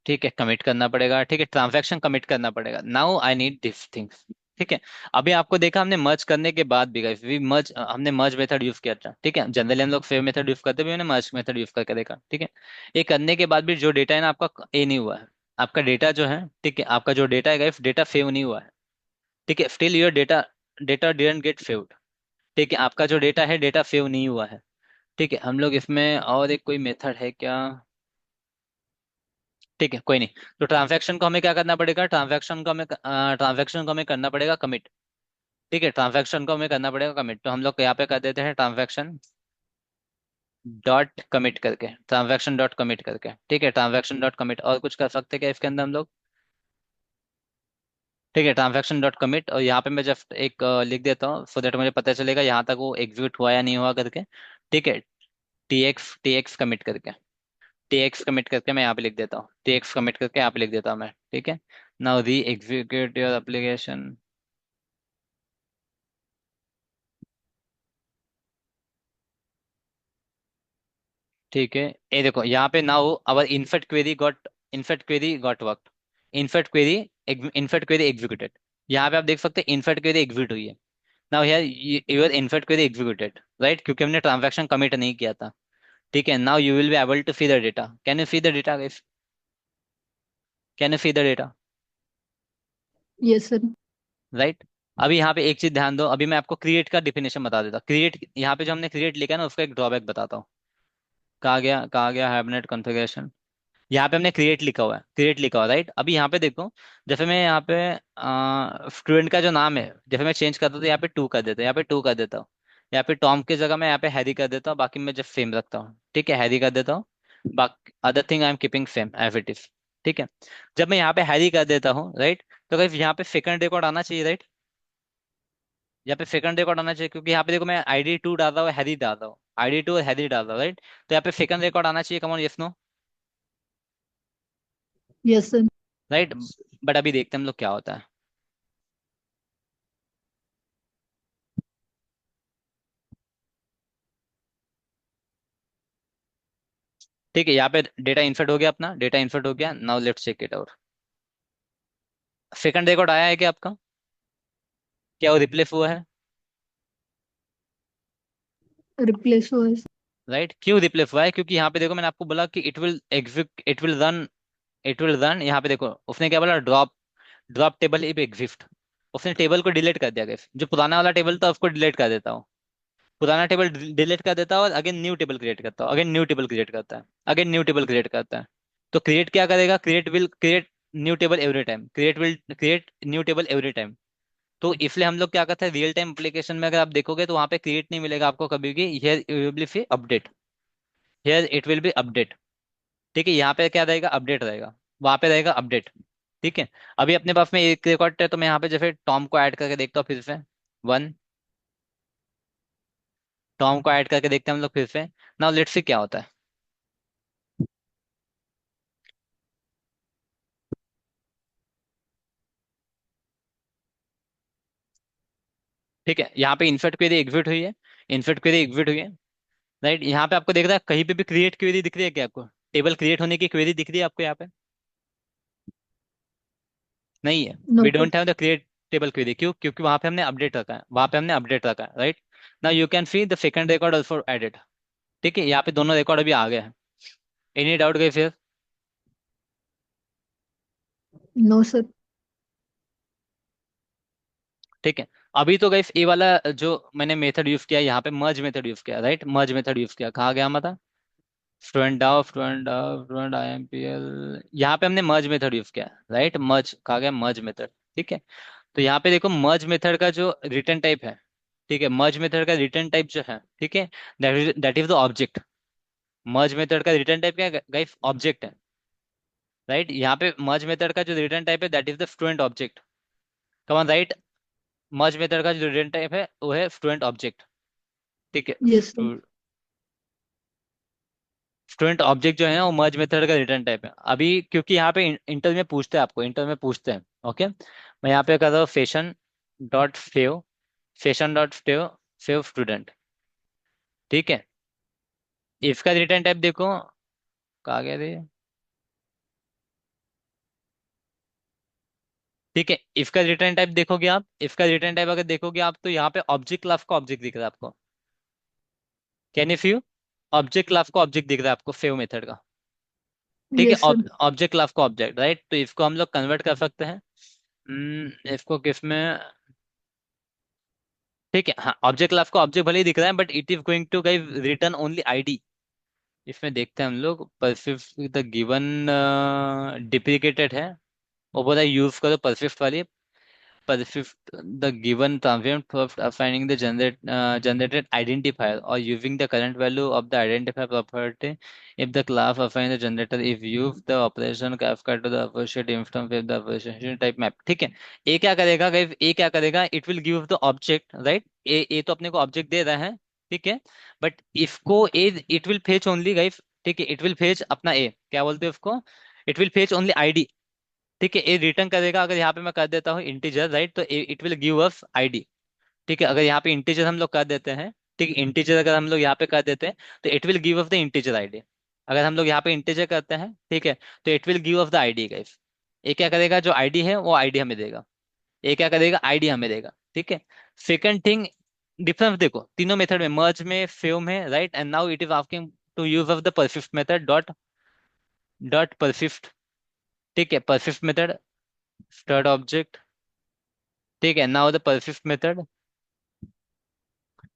ठीक है, कमिट करना पड़ेगा। ठीक है, ट्रांजैक्शन कमिट करना पड़ेगा। Now I need this things. ठीक है, अभी आपको देखा हमने मर्ज करने के बाद भी गाइस वी मर्ज, हमने मर्ज मेथड यूज किया था। ठीक है, जनरली हम लोग सेव मेथड यूज करते भी, हमने मर्ज मेथड यूज करके देखा। ठीक है, ये करने के बाद भी जो डेटा है ना आपका, ये नहीं हुआ है आपका डेटा जो है। ठीक है, आपका जो डेटा है गाइस, डेटा सेव नहीं हुआ है। ठीक है, still your data, data didn't get saved. ठीक है, आपका जो डेटा है, डेटा सेव नहीं हुआ है। ठीक है, हम लोग इसमें और एक कोई मेथड है क्या? ठीक है, कोई नहीं। तो ट्रांजैक्शन को हमें क्या करना पड़ेगा, ट्रांजैक्शन को हमें करना पड़ेगा कमिट। ठीक है, ट्रांजैक्शन को हमें करना पड़ेगा कमिट। तो हम लोग यहाँ पे कर देते हैं ट्रांजैक्शन डॉट कमिट करके, ट्रांजैक्शन डॉट कमिट करके। ठीक है, ट्रांजैक्शन डॉट कमिट। और कुछ कर सकते हैं क्या इसके अंदर हम लोग? ठीक है, ट्रांजैक्शन डॉट कमिट, और यहाँ पे मैं जस्ट एक लिख देता हूँ सो दैट मुझे पता चलेगा यहाँ तक वो एग्जीक्यूट हुआ या नहीं हुआ करके। ठीक है, टी एक्स कमिट करके, टी एक्स कमिट करके मैं यहाँ पे लिख देता हूँ, टी एक्स कमिट करके यहाँ पे लिख देता हूँ मैं। ठीक है, नाउ री एग्जीक्यूट योर एप्लीकेशन। ठीक है, ये देखो यहाँ पे now our in fact query got work, in fact query in fact query executed. यहाँ पे आप देख सकते हैं इनफेक्ट क्वेरी एग्जीक्यूट हुई है। Now here your in fact query executed, right, क्योंकि हमने ट्रांजैक्शन कमिट नहीं किया था। ठीक है, now you will be able to see the data. Can you see the data guys? Can you see the data? Yes, sir. Right. अभी यहाँ पे एक चीज ध्यान दो, अभी मैं आपको क्रिएट का डिफिनेशन बता देता हूँ। क्रिएट, यहाँ पे जो हमने क्रिएट लिखा है ना, उसका एक ड्रॉबैक बताता हूँ। कहाँ गया हाइबरनेट कॉन्फ़िगरेशन? यहाँ पे हमने क्रिएट लिखा हुआ है, क्रिएट लिखा हुआ है, राइट। अभी यहाँ पे देखो, जैसे मैं यहाँ पे स्टूडेंट का जो नाम है, जैसे मैं चेंज करता हूँ तो यहाँ पे टू कर देता हूँ, यहाँ पे टू कर देता हूँ। यहाँ पे टॉम की जगह मैं यहाँ पे हैरी कर देता हूँ, बाकी मैं जब सेम रखता हूँ। ठीक है, हैरी कर देता हूँ। बाकी other thing I am keeping same as it is. ठीक है, जब मैं यहाँ पे हैरी कर देता हूँ, राइट, तो गाइस यहाँ पे सेकंड रिकॉर्ड आना चाहिए, राइट। यहाँ पे सेकंड रिकॉर्ड आना चाहिए, क्योंकि यहाँ पे देखो मैं ID 2 डाल रहा हूँ, हैरी डाल रहा हूँ, ID 2 और हैरी डाल रहा हूँ, राइट। तो यहाँ पे सेकंड रिकॉर्ड आना चाहिए, come on yes no, Yes, sir. Right. But अभी देखते हैं हम लोग क्या होता है। ठीक है, यहाँ पे डेटा इन्सर्ट हो गया, अपना डेटा इन्सर्ट हो गया। Now let's check it out. Second record आया है क्या आपका? क्या वो रिप्लेस हुआ है? Replace was. राइट, क्यों रिप्लेस हुआ है? क्योंकि यहाँ पे देखो मैंने आपको बोला कि इट विल रन। यहाँ पे देखो उसने क्या बोला, drop drop table if exist. उसने टेबल को डिलीट कर दिया guys। जो पुराना वाला टेबल था उसको डिलीट कर देता हूँ, पुराना टेबल डिलीट कर देता है, और अगेन न्यू टेबल क्रिएट करता हूँ, अगेन न्यू टेबल क्रिएट करता है, अगेन न्यू टेबल क्रिएट करता है। तो क्रिएट क्या करेगा, create will create new table every time, create will create new table every time. तो इसलिए हम लोग क्या करते हैं, रियल टाइम एप्लीकेशन में अगर आप देखोगे तो वहाँ पे क्रिएट नहीं मिलेगा आपको कभी भी, हियर विल बी फिर update, here it will B update. ठीक है, यहाँ पे क्या रहेगा, अपडेट रहेगा, वहाँ पे रहेगा अपडेट। ठीक है, अभी अपने पास में एक रिकॉर्ड है, तो मैं यहाँ पे जैसे टॉम को ऐड करके देखता हूँ फिर से, वन, टॉम को ऐड करके देखते हैं हम लोग फिर से। नाउ लेट्स सी क्या होता है। ठीक है, यहाँ पे इन्सर्ट क्वेरी एग्जिट हुई है, इन्सर्ट क्वेरी एग्जिट हुई है, राइट। यहाँ पे आपको दिख रहा है, कहीं पे भी क्रिएट क्वेरी दिख रही है क्या आपको? टेबल क्रिएट होने की क्वेरी दिख रही है आपको यहाँ पे? नहीं है। No, we sir. Don't have the create table query, क्यों? क्योंकि वहां पे हमने अपडेट रखा है, वहां पे हमने अपडेट रखा है, right. Now you can see the second record also added. ठीक है, यहाँ पे दोनों रिकॉर्ड अभी आ गए हैं। एनी डाउट गए फिर? No, sir. ठीक है, अभी तो गाइस ये वाला जो मैंने मेथड यूज किया, यहाँ पे मर्ज मेथड यूज किया, राइट, मर्ज मेथड यूज किया, कहाँ गया हमारा स्टूडेंट IMPL, यहाँ पे हमने मर्ज मेथड यूज किया, राइट। मर्ज कहा गया, मर्ज मेथड। ठीक है, तो यहाँ पे देखो मर्ज मेथड का जो रिटर्न टाइप है, ठीक है, मर्ज मेथड का रिटर्न टाइप जो है, ठीक है, that is the object. Merge method का रिटर्न टाइप क्या है गाइस? ऑब्जेक्ट है, राइट। यहाँ पे मर्ज मेथड का जो रिटर्न टाइप है that is the student object. Come on right, merge method का जो रिटर्न टाइप है वो है स्टूडेंट ऑब्जेक्ट। ठीक है, Yes, sir. स्टूडेंट ऑब्जेक्ट जो है ना वो मर्ज मेथड का रिटर्न टाइप है अभी, क्योंकि यहाँ पे इंटर में पूछते हैं, आपको इंटर में पूछते हैं। ओके, मैं यहाँ पे कर रहा हूँ फैशन डॉट फेव फेव स्टूडेंट। ठीक है, इफ का रिटर्न टाइप देखो, कहा गया थे। ठीक है, इफ का रिटर्न टाइप देखोगे आप, इफ का रिटर्न टाइप अगर देखोगे आप, तो यहाँ पे ऑब्जेक्ट क्लास का ऑब्जेक्ट दिख रहा है आपको। Can if you object class का ऑब्जेक्ट दिख रहा है आपको फेव मेथड का। ठीक है, Yes, sir. ऑब्जेक्ट क्लास का ऑब्जेक्ट, राइट। तो इसको हम लोग कन्वर्ट कर सकते हैं इसको किस में। ठीक है, हाँ, ऑब्जेक्ट क्लास का ऑब्जेक्ट भले ही दिख रहा है, but it is going to return only ID. इसमें देखते हैं हम लोग, परसिस्ट द गिवन डिप्रिकेटेड है, वो बोला यूज करो परसिस्ट वाली। But if the given transient first assigning the generated identifier or using the current value of the identifier property, if the class assign the generator, if use the operation Kafka to the associate instance with the association type map। ठीक है, ए क्या करेगा guys, ए क्या करेगा, it will give the object, right. ए तो अपने को ऑब्जेक्ट दे रहा है, ठीक है, बट इसको ए it will fetch only guys. ठीक है, इट विल फेच अपना ए, क्या बोलते हैं उसको, it will fetch only ID. ठीक है, ए रिटर्न करेगा, अगर यहाँ पे मैं कर देता हूँ इंटीजर, राइट, तो it will give us ID. ठीक है, अगर यहाँ पे इंटीजर हम लोग कर देते हैं, ठीक है, इंटीजर अगर हम लोग यहाँ पे कर देते हैं, तो it will give us the integer ID. अगर हम लोग यहाँ पे इंटीजर करते हैं, ठीक है, तो it will give us the ID guys. ये क्या करेगा, जो आईडी है वो आईडी हमें देगा। ये क्या करेगा, आईडी हमें देगा। ठीक है, सेकंड थिंग, डिफरेंस देखो तीनों मेथड में, मर्ज में, फेव में, right, and now it is asking to use of the persist method dot dot persist. ठीक है, परसिस्ट मेथड स्टार्ट ऑब्जेक्ट। ठीक है, नाउ द परसिस्ट मेथड।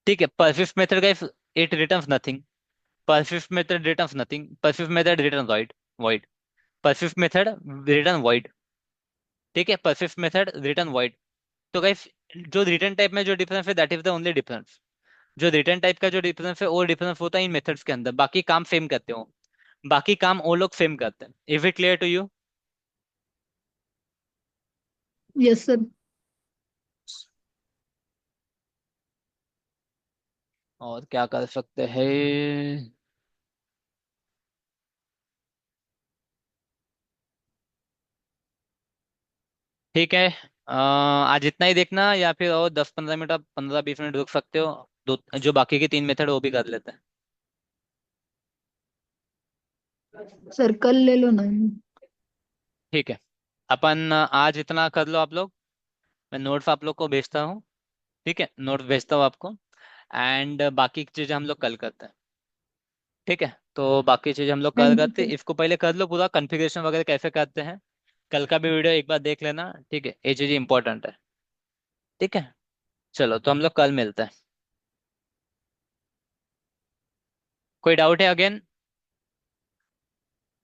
ठीक है, परसिस्ट मेथड का it returns nothing, persist method returns nothing, persist method return void, void, persist method return void. ठीक है, persist method return void. तो गाइस, जो return type में जो डिफरेंस है that is the only difference. जो return type का जो डिफरेंस है वो डिफरेंस होता है इन मेथड्स के अंदर, बाकी काम सेम करते हो, बाकी काम वो लोग सेम करते हैं। Is it clear to you? Yes, sir. और क्या कर सकते हैं? ठीक है, आज इतना ही देखना, या फिर और 10-15 मिनट, आप 15-20 मिनट रुक सकते हो, दो जो बाकी के 3 मेथड वो भी कर लेते हैं। Sir, कल ले लो ना। ठीक है, अपन आज इतना कर लो आप लोग, मैं नोट्स आप लोग को भेजता हूँ। ठीक है, नोट्स भेजता हूँ आपको, एंड बाकी की चीजें हम लोग कल करते हैं। ठीक है, तो बाकी चीजें हम लोग कल Thank you, करते हैं, sir. इसको पहले कर लो पूरा कॉन्फ़िगरेशन वगैरह कैसे करते हैं। कल का भी वीडियो एक बार देख लेना, ठीक है, ये चीज इंपॉर्टेंट है। ठीक है, चलो तो हम लोग कल मिलते हैं। कोई डाउट है अगेन?